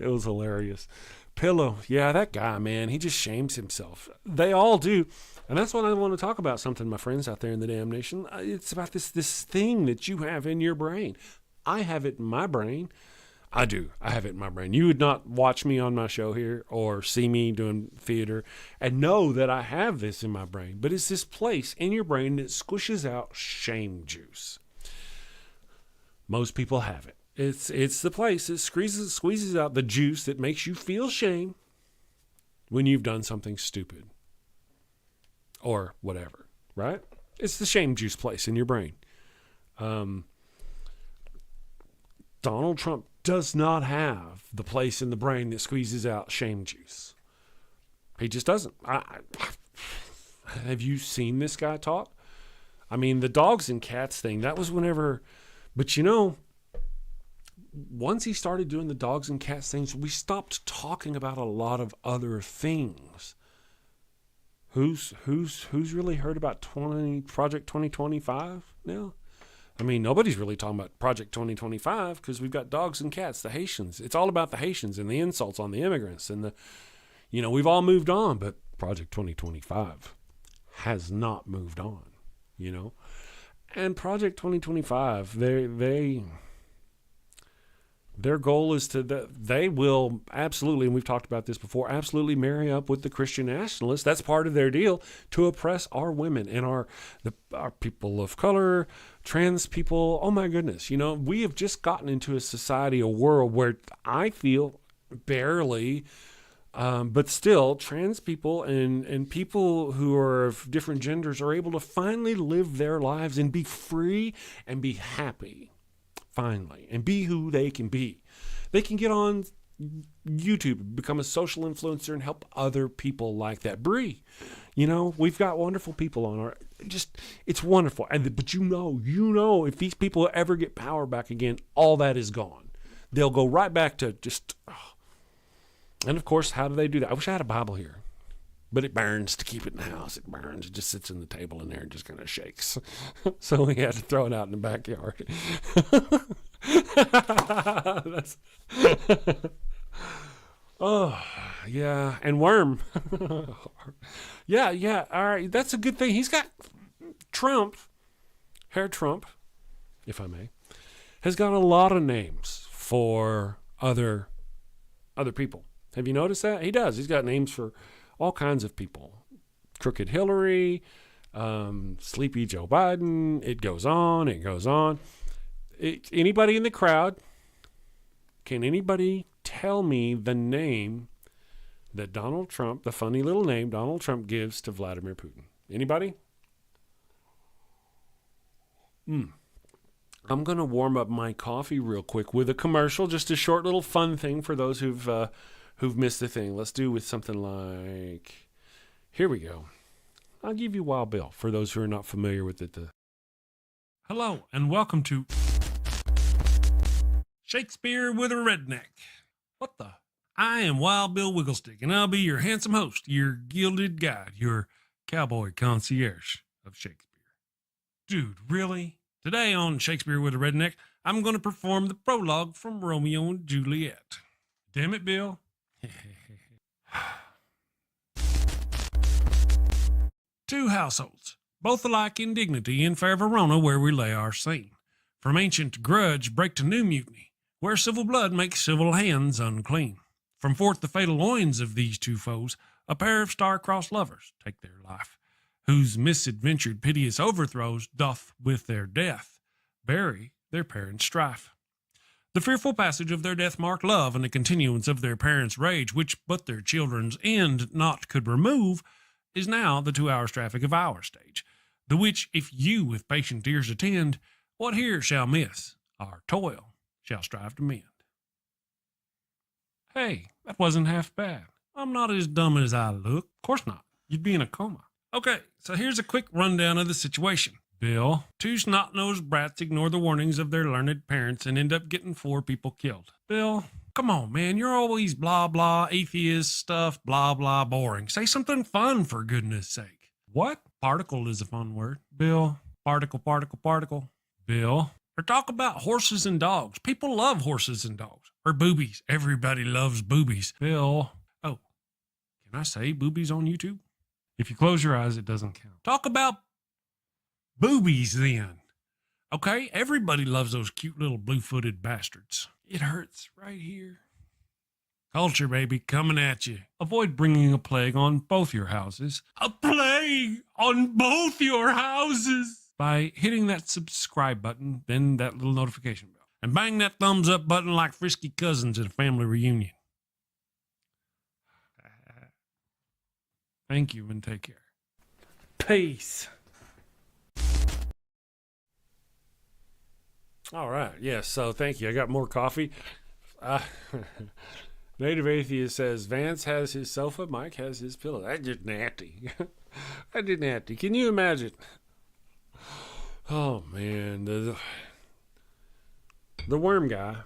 It was hilarious. Pillow. Yeah, that guy, man, he just shames himself. They all do. And that's what I want to talk about, something, my friends out there in the damn nation. It's about this thing that you have in your brain. I have it in my brain. I do. I have it in my brain. You would not watch me on my show here or see me doing theater and know that I have this in my brain. But it's this place in your brain that squishes out shame juice. Most people have it. It's the place that squeezes out the juice that makes you feel shame when you've done something stupid or whatever, right? It's the shame juice place in your brain. Donald Trump does not have the place in the brain that squeezes out shame juice. He just doesn't. Have you seen this guy talk? I mean, the dogs and cats thing, that was whenever, but you know, once he started doing the dogs and cats things, we stopped talking about a lot of other things. Who's really heard about Project 2025 now? I mean, nobody's really talking about Project 2025 because we've got dogs and cats, the Haitians. It's all about the Haitians and the insults on the immigrants and we've all moved on, but Project 2025 has not moved on, And Project 2025, Their goal is they will absolutely, and we've talked about this before, absolutely marry up with the Christian nationalists. That's part of their deal, to oppress our women and our people of color, trans people. Oh my goodness. You know, we have just gotten into a society, a world where I feel barely, but still trans people and people who are of different genders are able to finally live their lives and be free and be happy. Finally, and be who they can be. They can get on YouTube, become a social influencer, and help other people like that. Bree, you know, we've got wonderful people on our, it's wonderful. But you know, if these people ever get power back again, all that is gone. They'll go right back to just, and of course, how do they do that? I wish I had a Bible here. But it burns to keep it in the house. It burns. It just sits in the table in there and just kind of shakes. So we had to throw it out in the backyard. Oh, yeah. And Worm. Yeah. All right. That's a good thing. He's got Herr Trump, if I may, has got a lot of names for other people. Have you noticed that? He does. He's got names for all kinds of people. Crooked Hillary, Sleepy Joe Biden. It goes on. Anybody in the crowd, can anybody tell me the name that Donald Trump, the funny little name Donald Trump gives to Vladimir Putin? Anybody? I'm going to warm up my coffee real quick with a commercial, just a short little fun thing for those who've missed the thing. Let's do with something like, here we go. I'll give you Wild Bill for those who are not familiar with it. Hello, and welcome to Shakespeare with a Redneck. What the? I am Wild Bill Wigglestick, and I'll be your handsome host, your gilded guide, your cowboy concierge of Shakespeare. Dude, really? Today on Shakespeare with a Redneck, I'm going to perform the prologue from Romeo and Juliet. Damn it, Bill. Two households, both alike in dignity, in fair Verona, where we lay our scene. From ancient grudge break to new mutiny, where civil blood makes civil hands unclean. From forth the fatal loins of these two foes, a pair of star-crossed lovers take their life, whose misadventured piteous overthrows doth with their death bury their parents' strife. The fearful passage of their death-marked love and the continuance of their parents' rage, which but their children's end not could remove, is now the 2 hours traffic of our stage, the which if you with patient ears attend, what here shall miss, our toil shall strive to mend. Hey, that wasn't half bad. I'm not as dumb as I look. Of course not. You'd be in a coma. Okay, so here's a quick rundown of the situation. Bill, two snot-nosed brats ignore the warnings of their learned parents and end up getting 4 people killed. Bill, come on, man, you're always blah, blah, atheist stuff, blah, blah, boring. Say something fun, for goodness sake. What? Particle is a fun word. Bill, particle. Bill, or talk about horses and dogs. People love horses and dogs. Or boobies. Everybody loves boobies. Bill, oh, can I say boobies on YouTube? If you close your eyes, it doesn't count. Talk about boobies then. Okay, everybody loves those cute little blue-footed bastards. It hurts right here. Culture, baby, coming at you. Avoid bringing a plague on both your houses. A plague on both your houses! By hitting that subscribe button, then that little notification bell. And bang that thumbs up button like frisky cousins at a family reunion. Thank you and take care. Peace. All right. Yes. So thank you. I got more coffee. Native Atheist says Vance has his sofa, Mike has his pillow. That's just nasty. That's just nasty. Can you imagine? Oh man, the worm guy.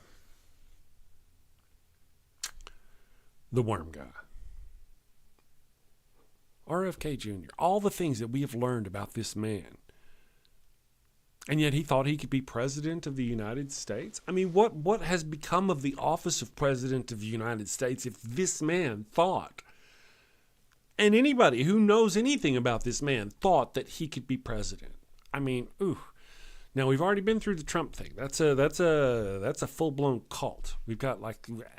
The worm guy. RFK Jr. All the things that we have learned about this man. And yet he thought he could be president of the United States? I mean, what has become of the office of president of the United States if this man thought, and anybody who knows anything about this man thought that he could be president? I mean, Now we've already been through the Trump thing. That's a full-blown cult. We've got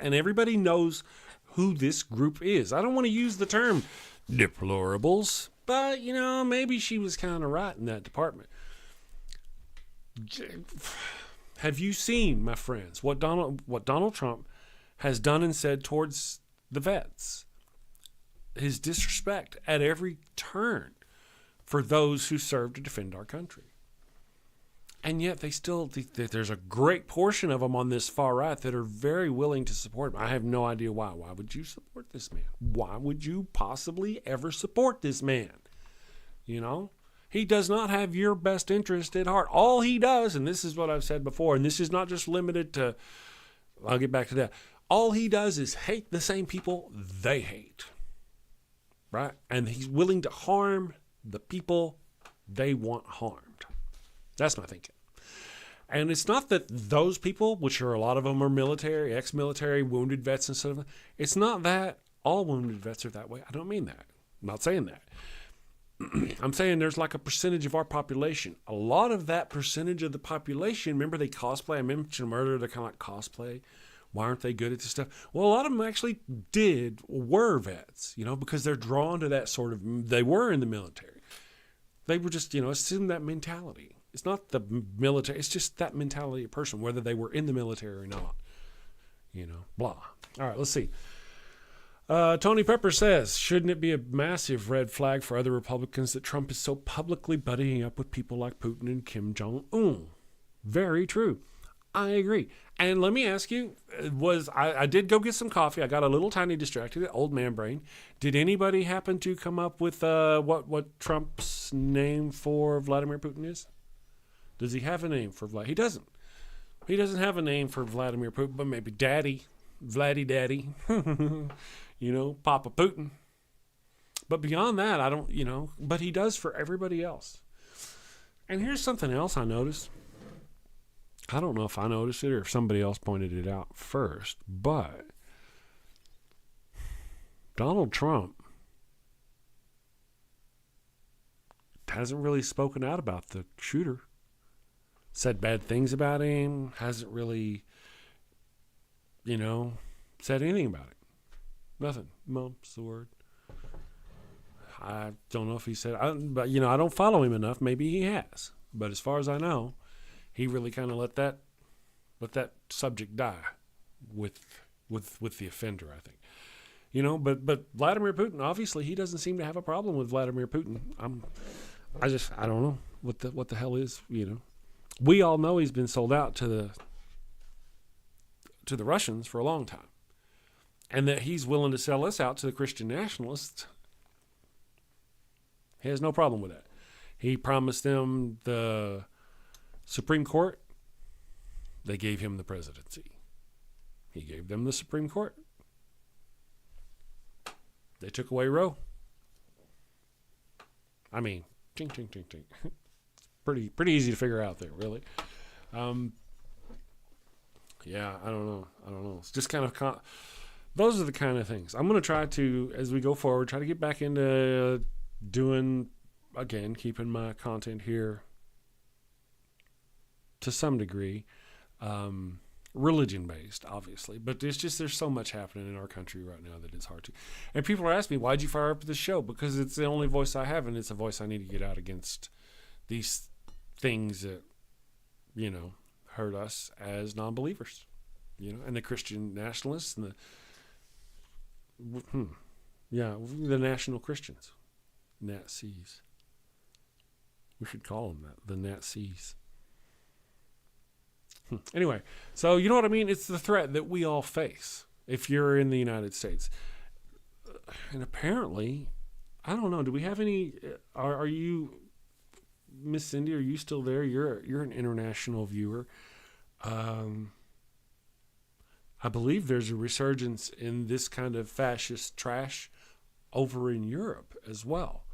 and everybody knows who this group is. I don't want to use the term deplorables, but maybe she was kind of right in that department. Have you seen, my friends, what Donald Trump has done and said towards the vets? His disrespect at every turn for those who serve to defend our country. And yet there's a great portion of them on this far right that are very willing to support him. I have no idea why. Why would you support this man? Why would you possibly ever support this man? He does not have your best interest at heart. All he does, and this is what I've said before, and this is not just limited to, I'll get back to that. All he does is hate the same people they hate. Right? And he's willing to harm the people they want harmed. That's my thinking. And it's not that those people, which are a lot of them are military, ex-military, wounded vets and stuff, it's not that all wounded vets are that way. I don't mean that. I'm not saying that. I'm saying there's like a percentage of our population. A lot of that percentage of the population, remember they cosplay? I mentioned murder, they're kind of like cosplay. Why aren't they good at this stuff? Well, a lot of them actually were vets, because they're drawn to that sort of, they were in the military. They were just, assume that mentality. It's not the military. It's just that mentality of person, whether they were in the military or not. Blah. All right, let's see. Tony Pepper says, shouldn't it be a massive red flag for other Republicans that Trump is so publicly buddying up with people like Putin and Kim Jong-un? Very true. I agree. And let me ask you, I did go get some coffee. I got a little tiny distracted, old man brain. Did anybody happen to come up with what Trump's name for Vladimir Putin is? Does he have a name for Vladimir? He doesn't. He doesn't have a name for Vladimir Putin, but maybe Daddy, Vladdy Daddy, Papa Putin. But beyond that, I don't, but he does for everybody else. And here's something else I noticed. I don't know if I noticed it or if somebody else pointed it out first, but Donald Trump hasn't really spoken out about the shooter. Said bad things about him, hasn't really, said anything about it. Nothing. Mumps the word. I don't know if he said, but I don't follow him enough. Maybe he has. But as far as I know, he really kind of let that subject die with the offender, I think. But Vladimir Putin, obviously, he doesn't seem to have a problem with Vladimir Putin. I don't know what the hell is, We all know he's been sold out to the Russians for a long time. And that he's willing to sell us out to the Christian nationalists. He has no problem with that. He promised them the Supreme Court. They gave him the presidency. He gave them the Supreme Court. They took away Roe. I mean, ching, ching, ching, ching. Pretty easy to figure out there, really. Yeah, I don't know. It's just kind of those are the kind of things. I'm going to try to, as we go forward, try to get back into doing, again, keeping my content here to some degree, religion-based, obviously. But there's so much happening in our country right now that it's hard to. And people are asking me, why'd you fire up this show? Because it's the only voice I have, and it's a voice I need to get out against these things that, hurt us as non-believers, and the Christian nationalists and the national Christians, Nazis. We should call them that, the Nazis. Anyway, so you know what I mean? It's the threat that we all face if you're in the United States. And apparently, I don't know, do we have any, are you, Miss Cindy, are you still there? You're an international viewer. I believe there's a resurgence in this kind of fascist trash over in Europe as well.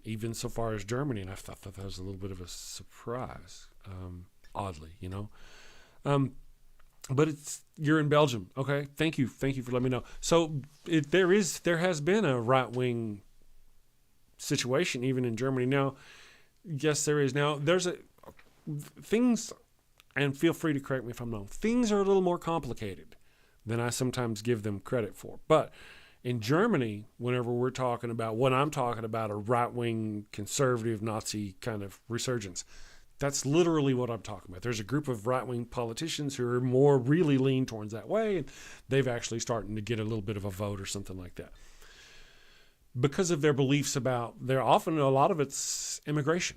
Even so far as Germany, and I thought that was a little bit of a surprise, oddly, but you're in Belgium, okay? Thank you for letting me know. So there has been a right-wing situation even in Germany. Now, yes, there is. Now, there's things, and feel free to correct me if I'm wrong, things are a little more complicated than I sometimes give them credit for. But in Germany, whenever we're talking about what I'm talking about, a right-wing conservative Nazi kind of resurgence, that's literally what I'm talking about. There's a group of right-wing politicians who are more really lean towards that way, and they've actually starting to get a little bit of a vote or something like that. Because of their beliefs about, they're often, a lot of it's immigration.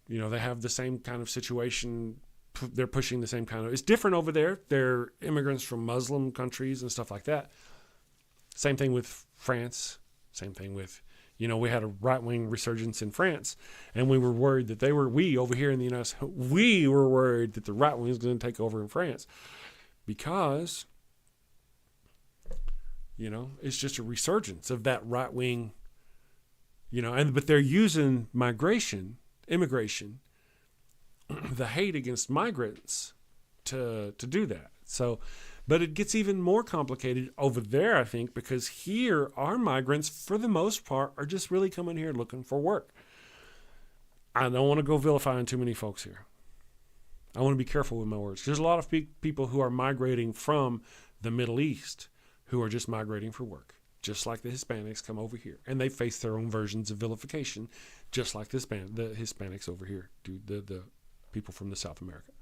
You know, they have the same kind of situation. They're pushing the same kind of, it's different over there. They're immigrants from Muslim countries and stuff like that. Same thing with France. Same thing with, you know, we had a right-wing resurgence in France, and we were worried that we over here in the United States, we were worried that the right wing was going to take over in France because, you know, it's just a resurgence of that right-wing, you know, but they're using immigration, the hate against migrants to do that. So, but it gets even more complicated over there, I think, because here our migrants, for the most part, are just really coming here looking for work. I don't want to go vilifying too many folks here. I want to be careful with my words. There's a lot of people who are migrating from the Middle East who are just migrating for work, just like the Hispanics come over here. And they face their own versions of vilification, just like the Hispanics over here do, the people from the South America.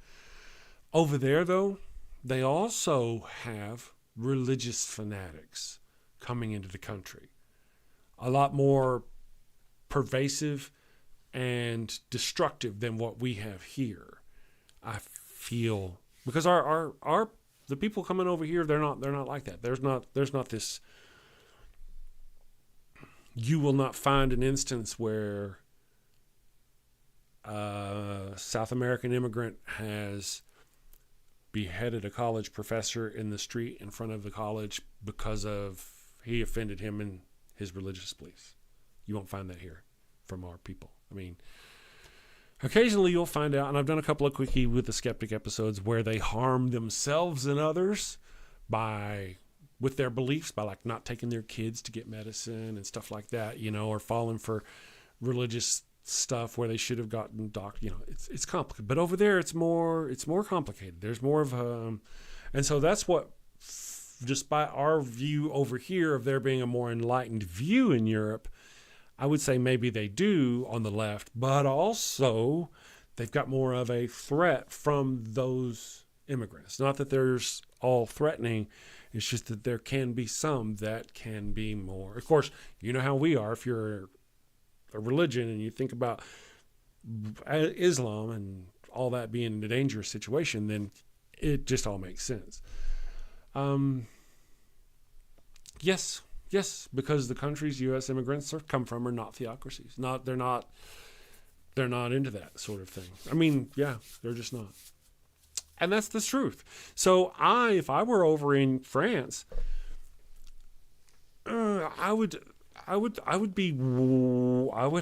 Over there, though, they also have religious fanatics coming into the country. A lot more pervasive and destructive than what we have here, I feel. Because the people coming over here, they're not like that. There's not this, you will not find an instance where a South American immigrant has beheaded a college professor in the street in front of the college because of he offended him in his religious beliefs. You won't find that here from our people. I mean, occasionally you'll find out, and I've done a couple of Quickie with the Skeptic episodes, where they harm themselves and others with their beliefs, by like not taking their kids to get medicine and stuff like that, you know, or falling for religious stuff where they should have gotten you know, it's complicated. But over there it's more complicated. There's more of and so that's what, just by our view over here of there being a more enlightened view in Europe, I would say maybe they do on the left, but also they've got more of a threat from those immigrants. Not that there's all threatening, it's just that there can be some that can be more. Of course, you know how we are. If you're a religion and you think about Islam and all that being a dangerous situation, then it just all makes sense. Yes, because the countries U.S. immigrants come from are not theocracies. They're not into that sort of thing. I mean, yeah, they're just not. And that's the truth. So if I were over in France, I would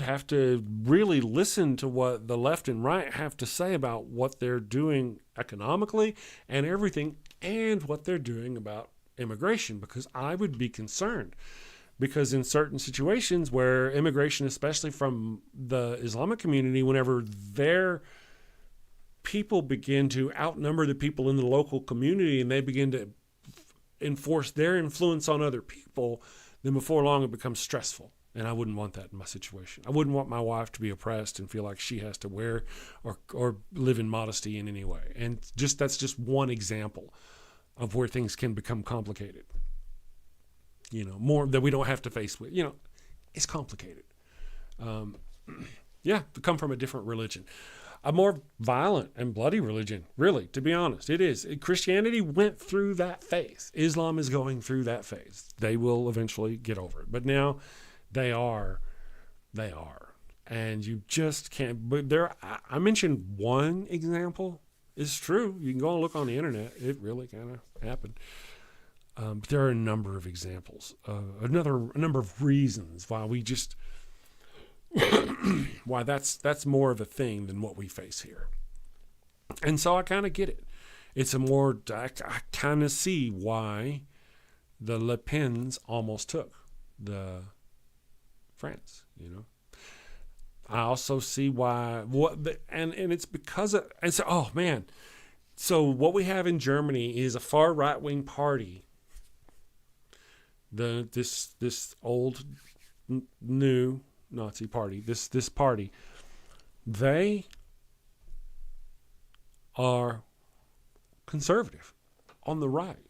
have to really listen to what the left and right have to say about what they're doing economically and everything, and what they're doing about immigration, because I would be concerned. Because in certain situations where immigration, especially from the Islamic community, whenever their people begin to outnumber the people in the local community and they begin to enforce their influence on other people, then before long it becomes stressful. And I wouldn't want that in my situation. I wouldn't want my wife to be oppressed and feel like she has to wear or live in modesty in any way. And that's just one example of where things can become complicated. You know, more that we don't have to face with. You know, it's complicated. To come from a different religion. A more violent and bloody religion, really, to be honest. It is. Christianity went through that phase. Islam is going through that phase. They will eventually get over it. But now they are. And you just can't. But I mentioned one example. It's true. You can go and look on the internet. It really kind of happened. But there are a number of examples. A number of reasons why we just... why that's more of a thing than what we face here. And so I kind of get it. It's I kind of see why the Le Pens almost took the France, you know. I also see why, and it's because of, and so, oh man. So what we have in Germany is a far right-wing party. This old new Nazi party, this party, they are conservative on the right.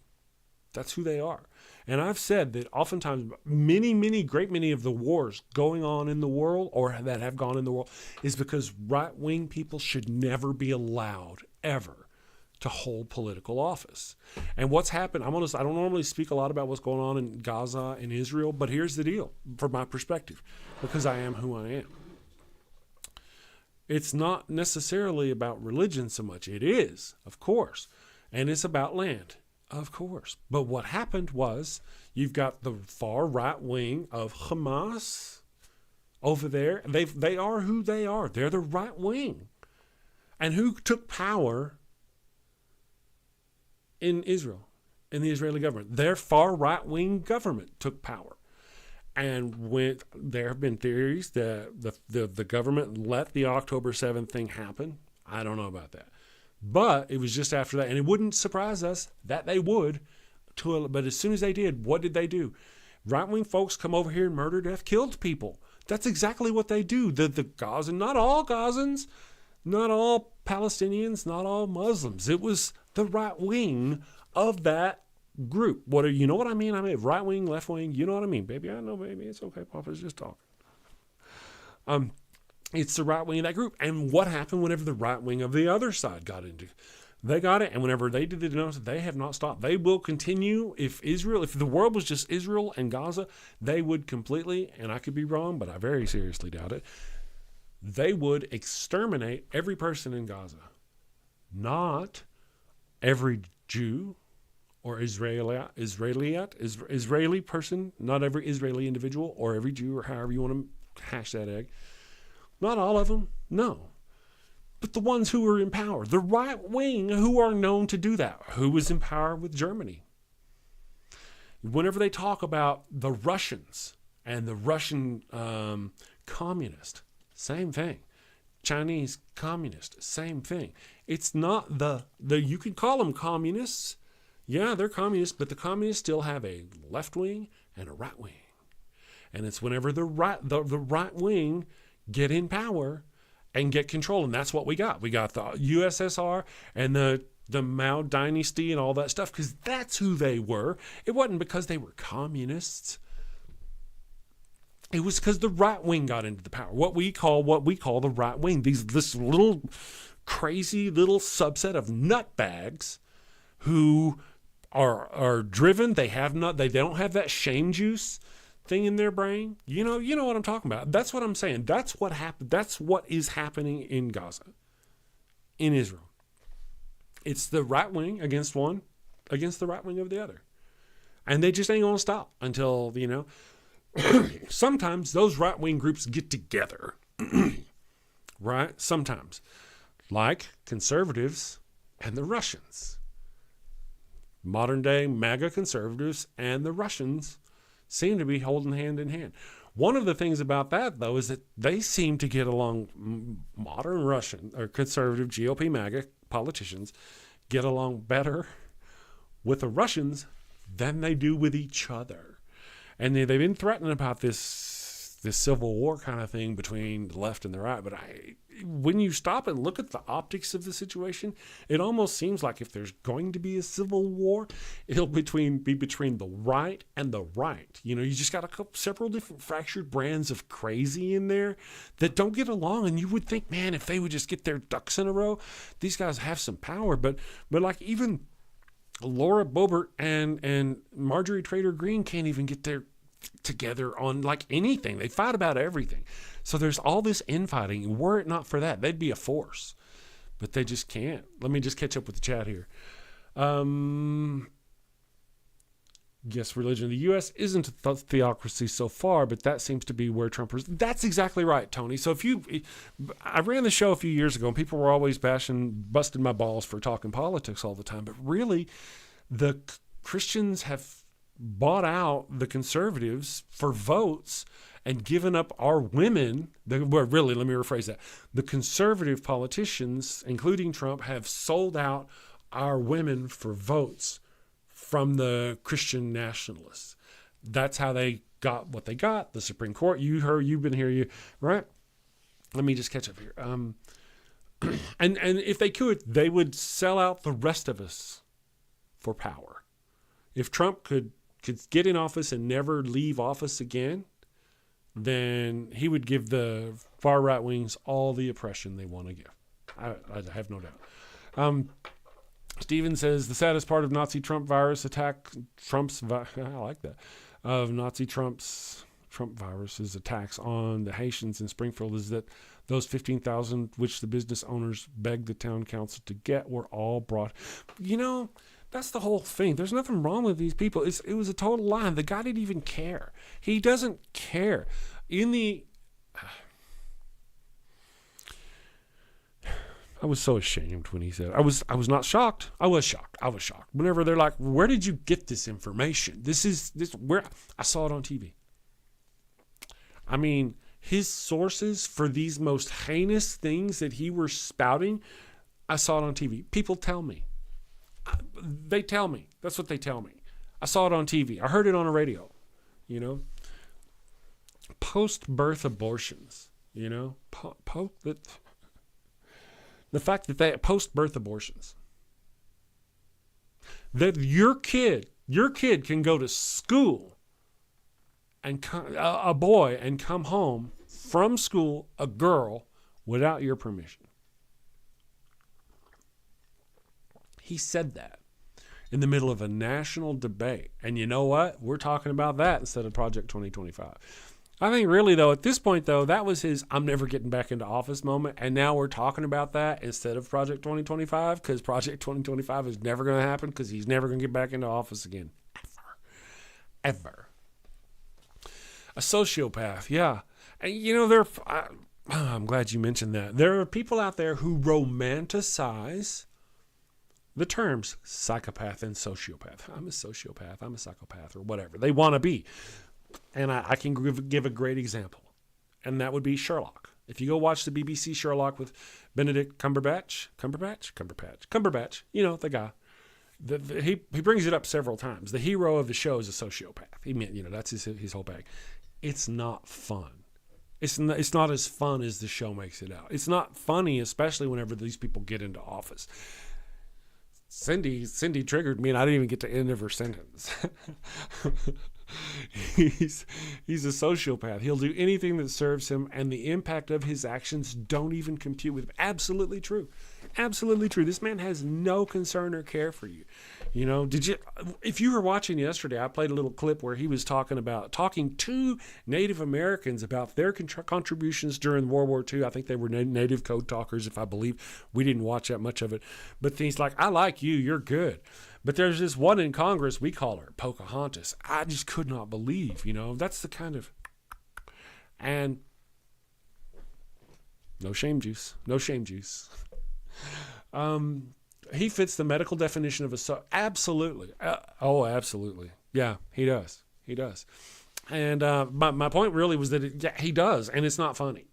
That's who they are. And I've said that oftentimes great many of the wars going on in the world, or that have gone in the world, is because right-wing people should never be allowed ever to hold political office. And what's happened, I don't normally speak a lot about what's going on in Gaza and Israel, but here's the deal from my perspective, because I am who I am. It's not necessarily about religion so much. It is, of course, and it's about land, of course. But what happened was you've got the far right wing of Hamas over there. They are who they are. They're the right wing. And who took power in Israel, in the Israeli government? Their far right-wing government took power. And there have been theories that the government let the October 7th thing happen. I don't know about that. But it was just after that. And it wouldn't surprise us that they would. But as soon as they did, what did they do? Right-wing folks come over here and murder, death, killed people. That's exactly what they do. The Gazans, not all Gazans, not all Palestinians, not all Muslims. It was the right wing of that group. You know what I mean? I mean, right wing, left wing, you know what I mean, baby? I know, baby. It's okay. Papa's just talking. It's the right wing of that group. And what happened whenever the right wing of the other side got into it? They got it, and whenever they did the denouncement, they have not stopped. They will continue. If the world was just Israel and Gaza, they would completely, and I could be wrong, but I very seriously doubt it, they would exterminate every person in Gaza. Not every Jew or Israeli person, not every Israeli individual or every Jew, or however you want to hash that egg. Not all of them, no. But the ones who are in power, the right wing who are known to do that. Who was in power with Germany? Whenever they talk about the Russians and the Russian communist, same thing. Chinese communist, same thing. It's not the you can call them communists. Yeah, they're communists, but the communists still have a left wing and a right wing. And it's whenever the right wing get in power and get control, and that's what we got. We got the USSR and the Mao dynasty and all that stuff, because that's who they were. It wasn't because they were communists. It was because the right wing got into the power. What we call the right wing. This little crazy little subset of nutbags who are driven. They don't have that shame juice thing in their brain. You know what I'm talking about. That's what I'm saying. That's what happened. That's what is happening in Gaza, in Israel. It's the right wing against the right wing of the other. And they just ain't going to stop until, sometimes those right-wing groups get together, right? Sometimes, like conservatives and the Russians. Modern-day MAGA conservatives and the Russians seem to be holding hand in hand. One of the things about that, though, is that they seem to get along. Modern Russian or conservative GOP MAGA politicians get along better with the Russians than they do with each other. And they've been threatening about this civil war kind of thing between the left and the right. But when you stop and look at the optics of the situation, it almost seems like if there's going to be a civil war, it'll be between the right and the right. You just got several different fractured brands of crazy in there that don't get along. And you would think, man, if they would just get their ducks in a row, these guys have some power. But like even Laura Boebert and Marjorie Traitor Greene can't even get together on like anything. They fight about everything. So there's all this infighting. Were it not for that, they'd be a force. But they just can't. Let me just catch up with the chat here. Yes, religion in the U.S. isn't a theocracy so far, but that seems to be where Trump is. That's exactly right, Tony. So I ran the show a few years ago, and people were always busting my balls for talking politics all the time. But really, the Christians have bought out the conservatives for votes, and given up our women. Well, really, let me rephrase that. The conservative politicians, including Trump, have sold out our women for votes from the Christian nationalists. That's how they got what they got. The Supreme Court, you've been here, right? Let me just catch up here. And if they could, they would sell out the rest of us for power. If Trump could get in office and never leave office again, then he would give the far right wings all the oppression they want to give. I have no doubt. Steven says the saddest part of Nazi Trump virus attack, I like that, of Nazi Trump virus's attacks on the Haitians in Springfield is that those 15,000 which the business owners begged the town council to get were all brought. That's the whole thing. There's nothing wrong with these people. It was a total lie. The guy didn't even care. He doesn't care. I was so ashamed when he said, I was not shocked. I was shocked. Whenever they're like, where did you get this information? Where I saw it on TV. I mean, his sources for these most heinous things that he were spouting, I saw it on TV. People tell me. They tell me. That's what they tell me. I saw it on TV. I heard it on a radio. Post-birth abortions. The fact that they post-birth abortions. That your kid can go to school and a boy and come home from school, a girl, without your permission. He said that in the middle of a national debate. And you know what? We're talking about that instead of Project 2025. I think really, though, at this point, though, that was his I'm never getting back into office moment. And now we're talking about that instead of Project 2025 because Project 2025 is never going to happen because he's never going to get back into office again. Ever. A sociopath, yeah. And, I'm glad you mentioned that. There are people out there who romanticize the terms psychopath and sociopath. I'm a sociopath, I'm a psychopath, or whatever they want to be. And I can give a great example, and that would be Sherlock. If you go watch the BBC Sherlock with Benedict Cumberbatch, the guy. He brings it up several times. The hero of the show is a sociopath. That's his whole bag. It's not fun. It's not as fun as the show makes it out. It's not funny, especially whenever these people get into office. Cindy triggered me, and I didn't even get to the end of her sentence. He's a sociopath. He'll do anything that serves him, and the impact of his actions don't even compute with him. Absolutely true. Absolutely true. This man has no concern or care for you. If you were watching yesterday, I played a little clip where he was talking to Native Americans about their contributions during World War II. I think they were native code talkers, if I believe. We didn't watch that much of it. But he's like, I like you. You're good. But there's this one in Congress, we call her Pocahontas. I just could not believe, that's the kind of, and no shame juice. He fits the medical definition of absolutely. Absolutely. Yeah, he does. And my point really was that he does, and it's not funny.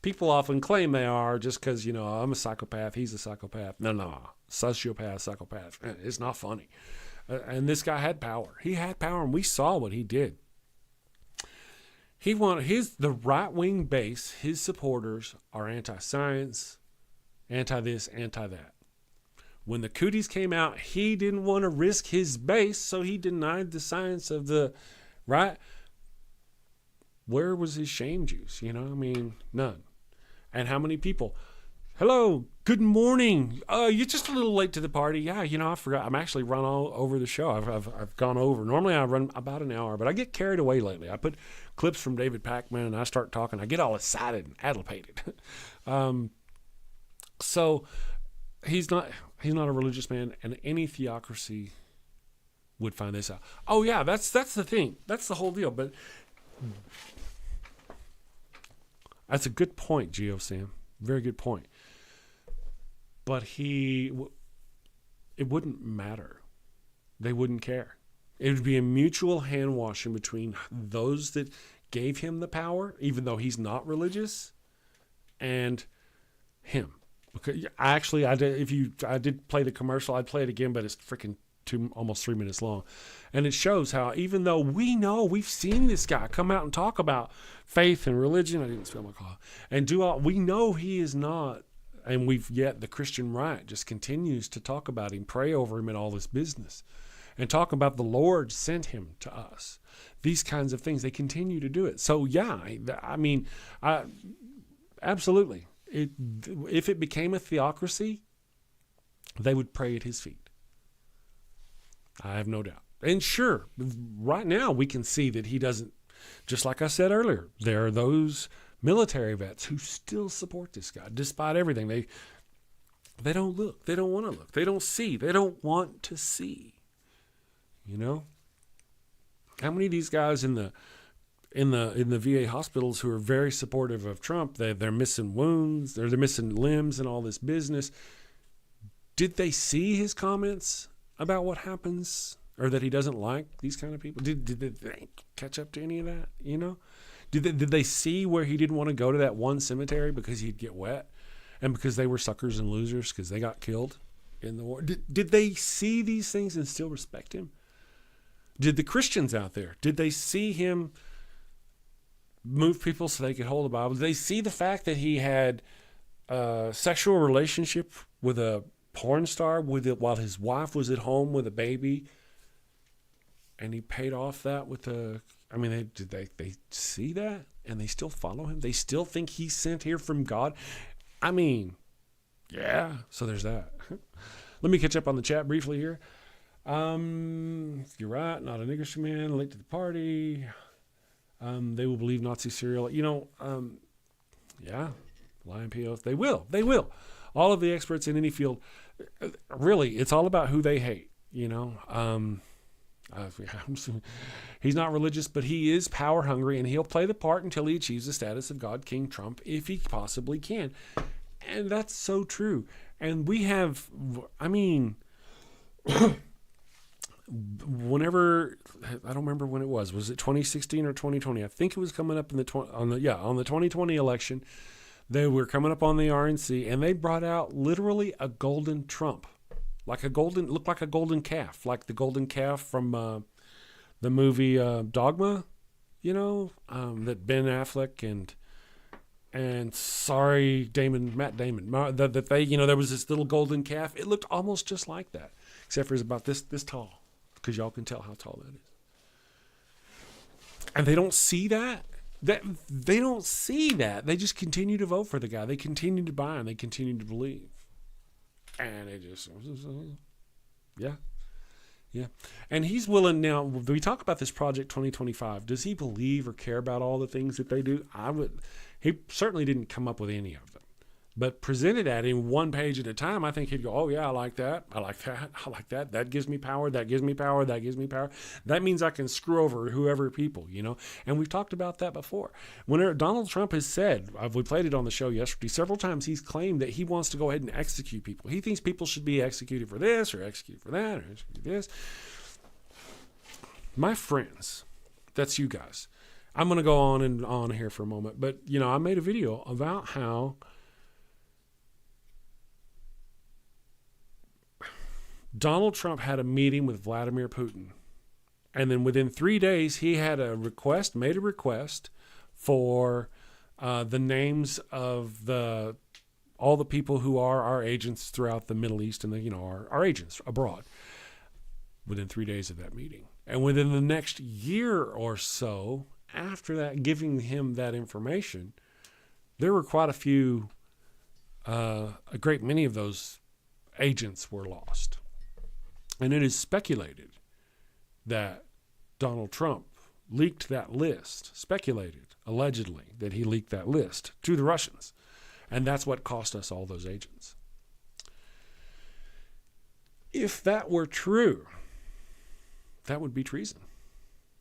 People often claim they are just because, I'm a psychopath, he's a psychopath. No. Sociopath, psychopath. It's not funny. And this guy had power. He had power, and we saw what he did. The right-wing base, his supporters are anti-science, anti-this, anti-that. When the cooties came out, he didn't want to risk his base, so he denied the science of the right. Where was his shame juice? None. And how many people? Hello, good morning. You're just a little late to the party. Yeah, I forgot. I'm actually run all over the show. I've gone over. Normally I run about an hour, but I get carried away lately. I put clips from David Pakman and I start talking. I get all excited and agitated. So he's not a religious man, and any theocracy would find this out. Oh yeah, that's the thing. That's the whole deal. But that's a good point, Geo Sam. Very good point. But it wouldn't matter. They wouldn't care. It would be a mutual hand washing between those that gave him the power, even though he's not religious, and him. Okay, I did play the commercial. I'd play it again, but it's freaking almost 3 minutes long. And it shows how, even though we've seen this guy come out and talk about faith and religion, I didn't spell my call, and we know he is not, and yet the Christian right just continues to talk about him, pray over him, and all this business, and talk about the Lord sent him to us. These kinds of things, they continue to do it. So yeah, I mean, absolutely. If it became a theocracy, they would pray at his feet. I have no doubt. And sure, right now we can see that he doesn't, just like I said earlier, there are those military vets who still support this guy, despite everything. They don't look. They don't want to look. They don't see. They don't want to see. You know? How many of these guys in the VA hospitals who are very supportive of Trump, they're missing wounds, they're missing limbs and all this business. Did they see his comments about what happens, or that he doesn't like these kind of people? Did they catch up to any of that? You know, did they see where he didn't want to go to that one cemetery because he'd get wet, and because they were suckers and losers because they got killed in the war? Did they see these things and still respect him? Did the Christians out there, did they see him move people so they could hold the Bible? Did they see the fact that he had a sexual relationship with a porn star while his wife was at home with a baby, and he paid off that with did they see that, and they still follow him? They still think he's sent here from God? I mean, yeah. So there's that. Let me catch up on the chat briefly here. You're right, not a nigger man, late to the party. They will believe Nazi serial. Yeah, Lion PO. They will. All of the experts in any field, really, it's all about who they hate. You know, he's not religious, but he is power hungry, and he'll play the part until he achieves the status of God, King Trump, if he possibly can. And that's so true. And we have, whenever, I don't remember when it was it 2016 or 2020? I think it was coming up on the 2020 election. They were coming up on the RNC, and they brought out literally a golden Trump, looked like a golden calf, like the golden calf from the movie Dogma, that Ben Affleck and Matt Damon, that they, there was this little golden calf. It looked almost just like that, except for it's about this tall, because y'all can tell how tall that is. And they don't see that. They don't see that. They just continue to vote for the guy. They continue to buy and they continue to believe. And it just, yeah. And he's willing now. We talk about this Project 2025. Does he believe or care about all the things that they do? He certainly didn't come up with any of them. But presented at him one page at a time, I think he'd go, oh, yeah, I like that. I like that. I like that. That gives me power. That gives me power. That gives me power. That means I can screw over whoever people, And we've talked about that before. Whenever Donald Trump has said, we played it on the show yesterday, several times he's claimed that he wants to go ahead and execute people. He thinks people should be executed for this or executed for that or executed this. My friends, that's you guys. I'm going to go on and on here for a moment. But, I made a video about how Donald Trump had a meeting with Vladimir Putin. And then within 3 days, he had made a request for the names of all the people who are our agents throughout the Middle East and our agents abroad within 3 days of that meeting. And within the next year or so, after that, giving him that information, there were quite a great many of those agents were lost. And it is speculated that Donald Trump leaked that list, allegedly, that he leaked that list to the Russians. And that's what cost us all those agents. If that were true, that would be treason.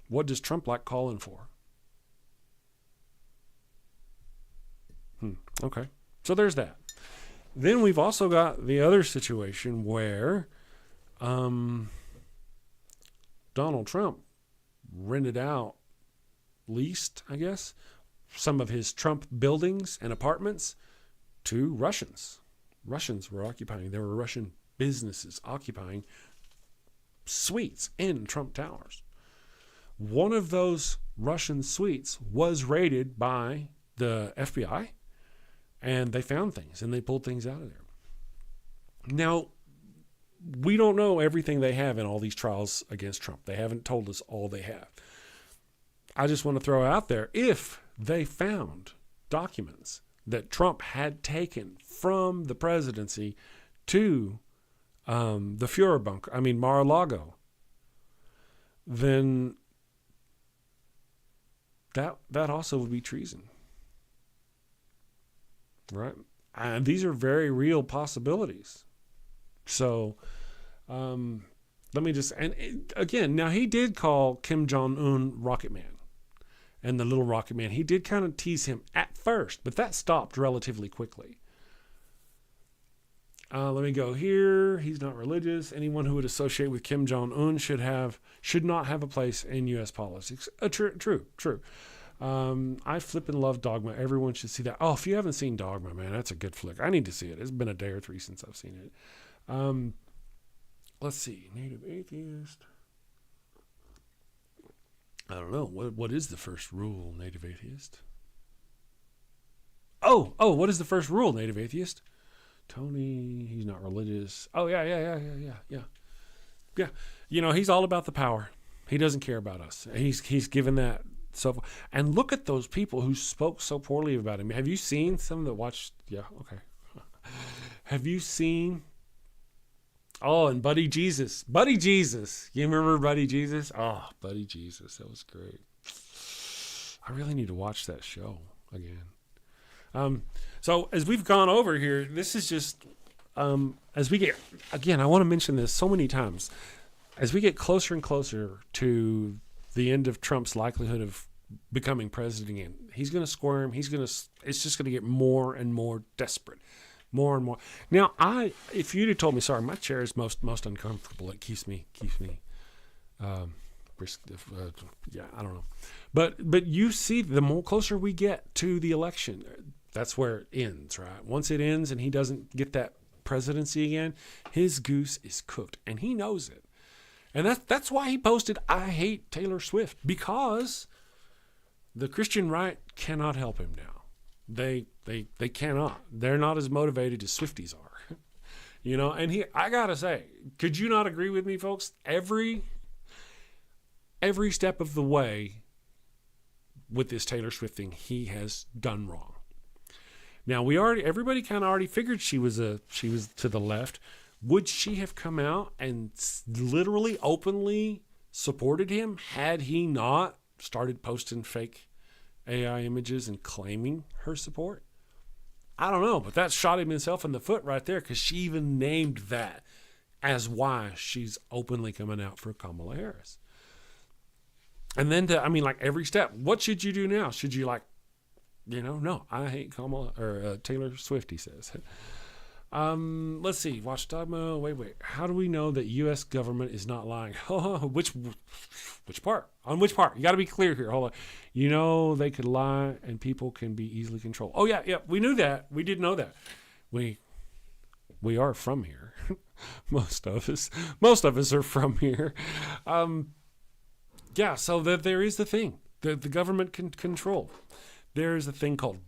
What does Trump like calling for? Okay. So there's that. Then we've also got the other situation where Donald Trump rented out leased, I guess, some of his Trump buildings and apartments to Russians. Russians were occupying. There were Russian businesses occupying suites in Trump Towers. One of those Russian suites was raided by the FBI, and they found things, and they pulled things out of there. Now, we don't know everything they have in all these trials against Trump. They haven't told us all they have. I just want to throw out there, if they found documents that Trump had taken from the presidency to the Fuhrer bunker, Mar-a-Lago, then that also would be treason. Right? And these are very real possibilities. So, let me just, again, now he did call Kim Jong-un Rocket Man and the little Rocket Man. He did kind of tease him at first, but that stopped relatively quickly. Let me go here. He's not religious. Anyone who would associate with Kim Jong-un should not have a place in U.S. politics. True. I flippin' love Dogma. Everyone should see that. Oh, if you haven't seen Dogma, man, that's a good flick. I need to see it. It's been a day or three since I've seen it. Let's see. Native Atheist. I don't know. What is the first rule, Native Atheist? Oh, what is the first rule, Native Atheist? Tony, he's not religious. Oh, yeah. You know, he's all about the power. He doesn't care about us. He's given that so. And look at those people who spoke so poorly about him. Have you seen some that watched? Yeah, okay. Have you seen? Oh, and Buddy Jesus. You remember Buddy Jesus? Oh, Buddy Jesus. That was great. I really need to watch that show again. So as we've gone over here, this is just, as we get, again, I want to mention this so many times, as we get closer and closer to the end of Trump's likelihood of becoming president again, he's going to squirm. It's just going to get more and more desperate, more and more. Now, if you'd have told me, sorry, my chair is most uncomfortable. It keeps me, brisk. I don't know. But you see, the more closer we get to the election, that's where it ends, right? Once it ends and he doesn't get that presidency again, his goose is cooked, and he knows it. And that's why he posted, "I hate Taylor Swift," because the Christian right cannot help him now. They cannot. They're not as motivated as Swifties are. You know, and I gotta say, could you not agree with me, folks? Every step of the way with this Taylor Swift thing, he has done wrong. Now, everybody kind of already figured she was to the left. Would she have come out and literally openly supported him had he not started posting fake AI images and claiming her support? I don't know, but that shot himself in the foot right there, because she even named that as why she's openly coming out for Kamala Harris. And then every step, what should you do now? Should you no, I hate Kamala or Taylor Swift, he says. Let's see. Watch Dogma. Wait. How do we know that U.S. government is not lying? Which part? On which part? You got to be clear here. Hold on. You know they could lie and people can be easily controlled. Oh, yeah. We knew that. We did know that. We are from here. Most of us are from here. So that there is the thing that the government can control. There's a thing called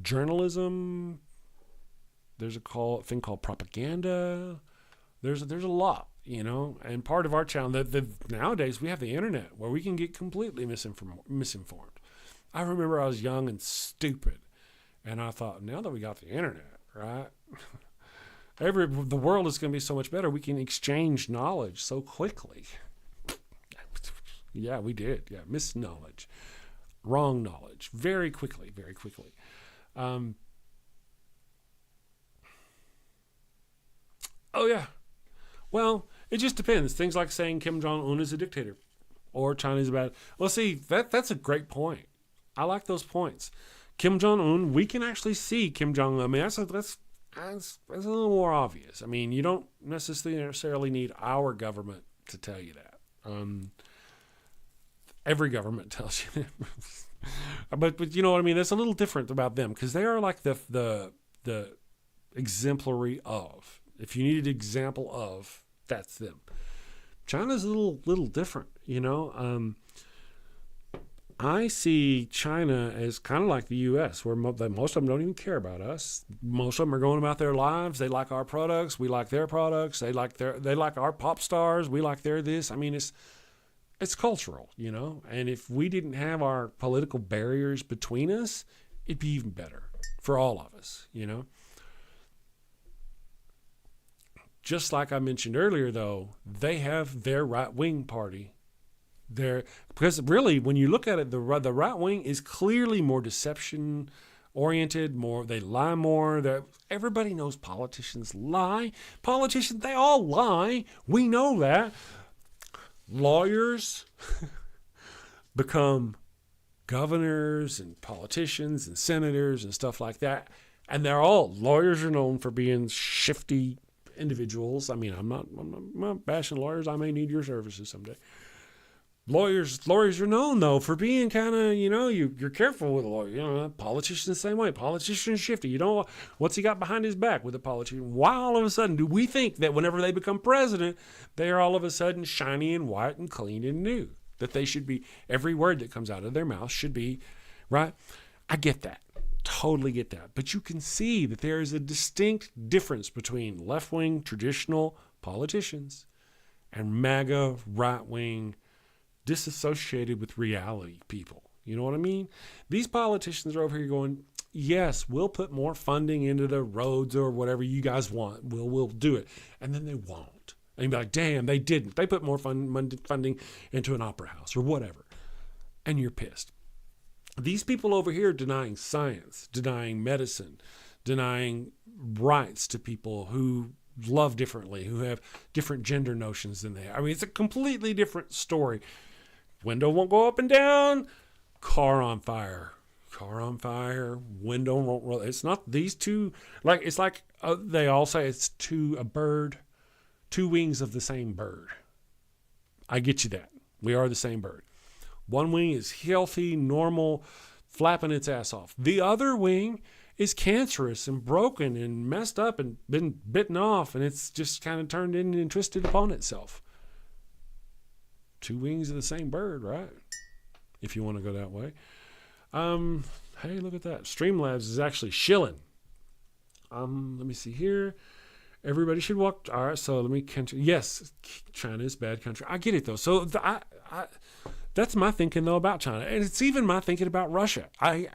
journalism. There's a thing called propaganda. There's a lot, and part of our channel, nowadays we have the internet where we can get completely misinformed. I remember I was young and stupid, and I thought, now that we got the internet, right? The world is going to be so much better. We can exchange knowledge so quickly. Yeah, we did. Yeah, misknowledge. Wrong knowledge. Very quickly. Well, it just depends. Things like saying Kim Jong-un is a dictator or China's bad. Well, see, that's a great point. I like those points. Kim Jong-un, we can actually see Kim Jong-un. I mean, that's a little more obvious. I mean, you don't necessarily need our government to tell you that. Every government tells you. but you know what I mean? That's a little different about them because they are like the exemplary of. If you need an example of, that's them. China's a little different, you know. I see China as kind of like the U.S., where most of them don't even care about us. Most of them are going about their lives. They like our products. We like their products. They like our pop stars. We like their this. I mean, it's cultural, you know. And if we didn't have our political barriers between us, it'd be even better for all of us, you know. Just like I mentioned earlier, though, they have their right-wing party. Because really, when you look at it, the right wing is clearly more deception-oriented. They lie more. Everybody knows politicians lie. Politicians, they all lie. We know that. Lawyers become governors and politicians and senators and stuff like that. And lawyers are known for being shifty individuals. I mean, I'm not bashing lawyers. I may need your services someday. Lawyers are known, though, for being kind of, you know, you're careful with a lawyer. You know, politicians the same way. Politicians shifty. You know, what's he got behind his back with a politician? Why all of a sudden do we think that whenever they become president, they are all of a sudden shiny and white and clean and new? That they should be, every word that comes out of their mouth should be, right? I get that. Totally get that. But you can see that there is a distinct difference between left-wing traditional politicians and MAGA right-wing disassociated with reality people. You know what I mean? These politicians are over here going, yes, we'll put more funding into the roads or whatever you guys want. We'll do it. And then they won't. And you'll be like, damn, they didn't. They put more funding into an opera house or whatever. And you're pissed. These people over here denying science, denying medicine, denying rights to people who love differently, who have different gender notions than they have. I mean, it's a completely different story. Window won't go up and down. Car on fire. Car on fire. Window won't roll. It's not these two. It's like they all say it's two wings of the same bird. I get you that. We are the same bird. One wing is healthy, normal, flapping its ass off. The other wing is cancerous and broken and messed up and been bitten off, and it's just kind of turned in and twisted upon itself. Two wings of the same bird, right? If you want to go that way. Hey, look at that. Streamlabs is actually shilling. Let me see here. Everybody should walk. All right, so let me continue. Yes, China is a bad country. I get it, though. So that's my thinking, though, about China. And it's even my thinking about Russia. I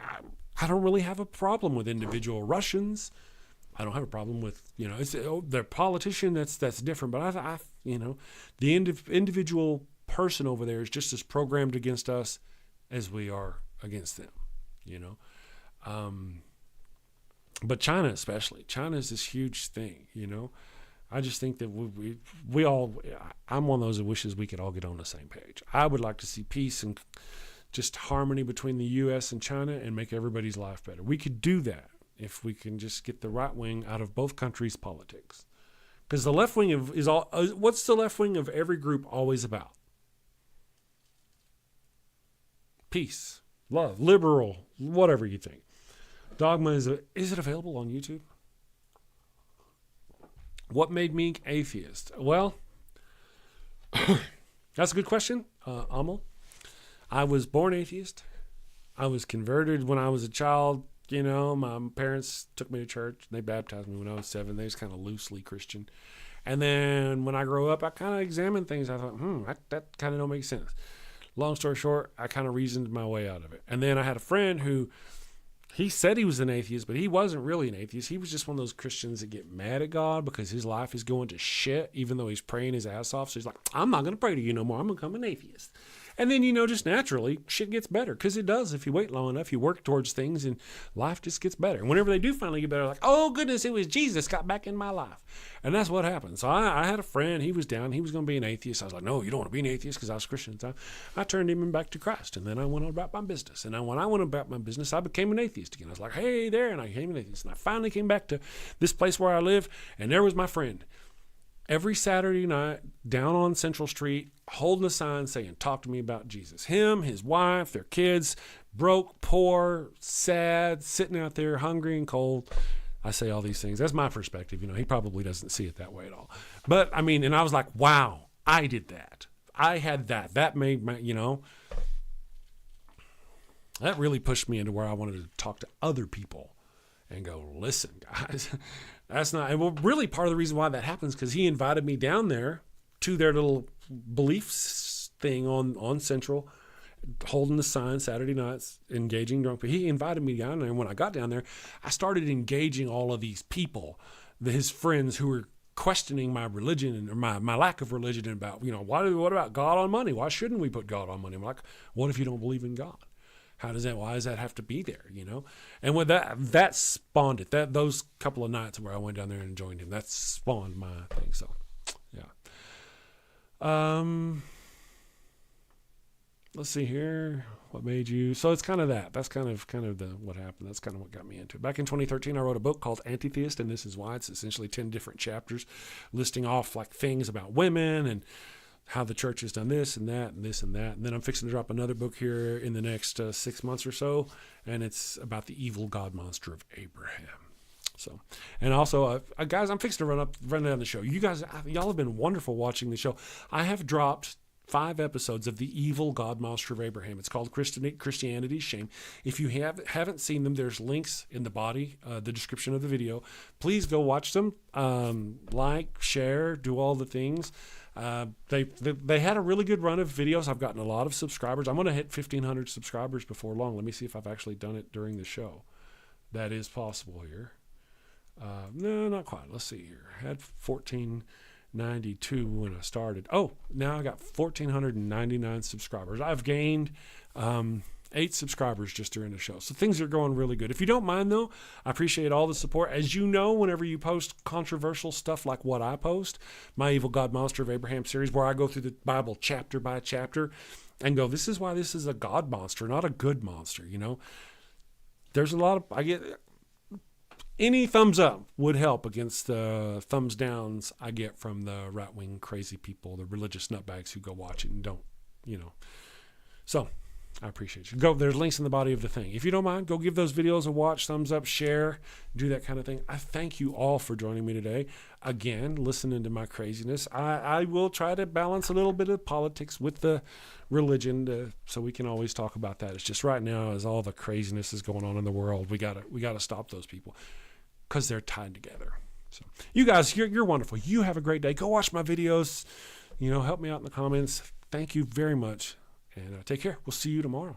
don't really have a problem with individual Russians. I don't have a problem with, you know, their politician, that's different. But, the individual person over there is just as programmed against us as we are against them, you know. But China especially. China is this huge thing, you know. I just think that we all, I'm one of those that wishes we could all get on the same page. I would like to see peace and just harmony between the U.S. and China and make everybody's life better. We could do that if we can just get the right wing out of both countries' politics. Because the left wing is all, what's the left wing of every group always about? Peace, love, liberal, whatever you think. Dogma is it available on YouTube? What made me atheist? Well, that's a good question, Amal. I was born atheist. I was converted when I was a child. You know, my parents took me to church. They baptized me when I was 7. They was kind of loosely Christian. And then when I grew up, I kind of examined things. I thought, that kind of don't make sense. Long story short, I kind of reasoned my way out of it. And then I had a friend who, he said he was an atheist, but he wasn't really an atheist. He was just one of those Christians that get mad at God because his life is going to shit, even though he's praying his ass off. So he's like, I'm not going to pray to you no more. I'm going to become an atheist. And then, you know, just naturally, shit gets better because it does. If you wait long enough, you work towards things and life just gets better. And whenever they do finally get better, like, oh, goodness, it was Jesus got back in my life. And that's what happened. So I had a friend. He was down. He was going to be an atheist. I was like, no, you don't want to be an atheist because I was Christian at the time. I turned him back to Christ. And then I went on about my business. And then when I went about my business, I became an atheist again. I was like, hey, there. And I became an atheist. And I finally came back to this place where I live. And there was my friend. every Saturday night down on Central Street, holding a sign saying, talk to me about Jesus. Him, his wife, their kids, broke, poor, sad, sitting out there hungry and cold. I say all these things. That's my perspective. You know, he probably doesn't see it that way at all. But I mean, and I was like, wow, I did that. I had that. That made my, you know, that really pushed me into where I wanted to talk to other people and go, listen, guys, that's not, and well, really part of the reason why that happens, because he invited me down there to their little beliefs thing on Central, holding the sign Saturday nights, engaging drunk people. He invited me down there, and when I got down there, I started engaging all of these people, his friends who were questioning my religion or my lack of religion, and about, you know, what about God on money? Why shouldn't we put God on money? I'm like, what if you don't believe in God? Why does that have to be there, you know? And with that spawned it. Those couple of nights where I went down there and joined him, that spawned my thing. So, yeah. Let's see here. What made you? So it's kind of that. That's kind of what happened. That's kind of what got me into it. Back in 2013, I wrote a book called Atheist, and this is why. It's essentially 10 different chapters listing off like things about women and how the church has done this and that and this and that. And then I'm fixing to drop another book here in the next 6 months or so, and it's about the evil God monster of Abraham. So, and also, guys, I'm fixing to run down the show. You guys, y'all have been wonderful watching the show. I have dropped 5 episodes of the evil God monster of Abraham. It's called Christianity's Shame. If you haven't seen them, there's links in the body, the description of the video. Please go watch them. Like, share, do all the things. They had a really good run of videos. I've gotten a lot of subscribers. I'm going to hit 1,500 subscribers before long. Let me see if I've actually done it during the show. That is possible here. No, not quite. Let's see here. I had 1,492 when I started. Oh, now I got 1,499 subscribers. I've gained 8 subscribers just during the show. So things are going really good. If you don't mind, though, I appreciate all the support. As you know, whenever you post controversial stuff like what I post, my Evil God Monster of Abraham series, where I go through the Bible chapter by chapter and go, this is why this is a God monster, not a good monster, you know. There's a lot of, I get, any thumbs up would help against the thumbs downs I get from the right-wing crazy people, the religious nutbags who go watch it and don't, you know. So I appreciate you. There's links in the body of the thing. If you don't mind, go give those videos a watch, thumbs up, share, do that kind of thing. I thank you all for joining me today. Again, listening to my craziness. I will try to balance a little bit of politics with the religion so we can always talk about that. It's just right now, as all the craziness is going on in the world, we gotta stop those people because they're tied together. So you guys, you're wonderful. You have a great day. Go watch my videos. You know, help me out in the comments. Thank you very much. And take care. We'll see you tomorrow.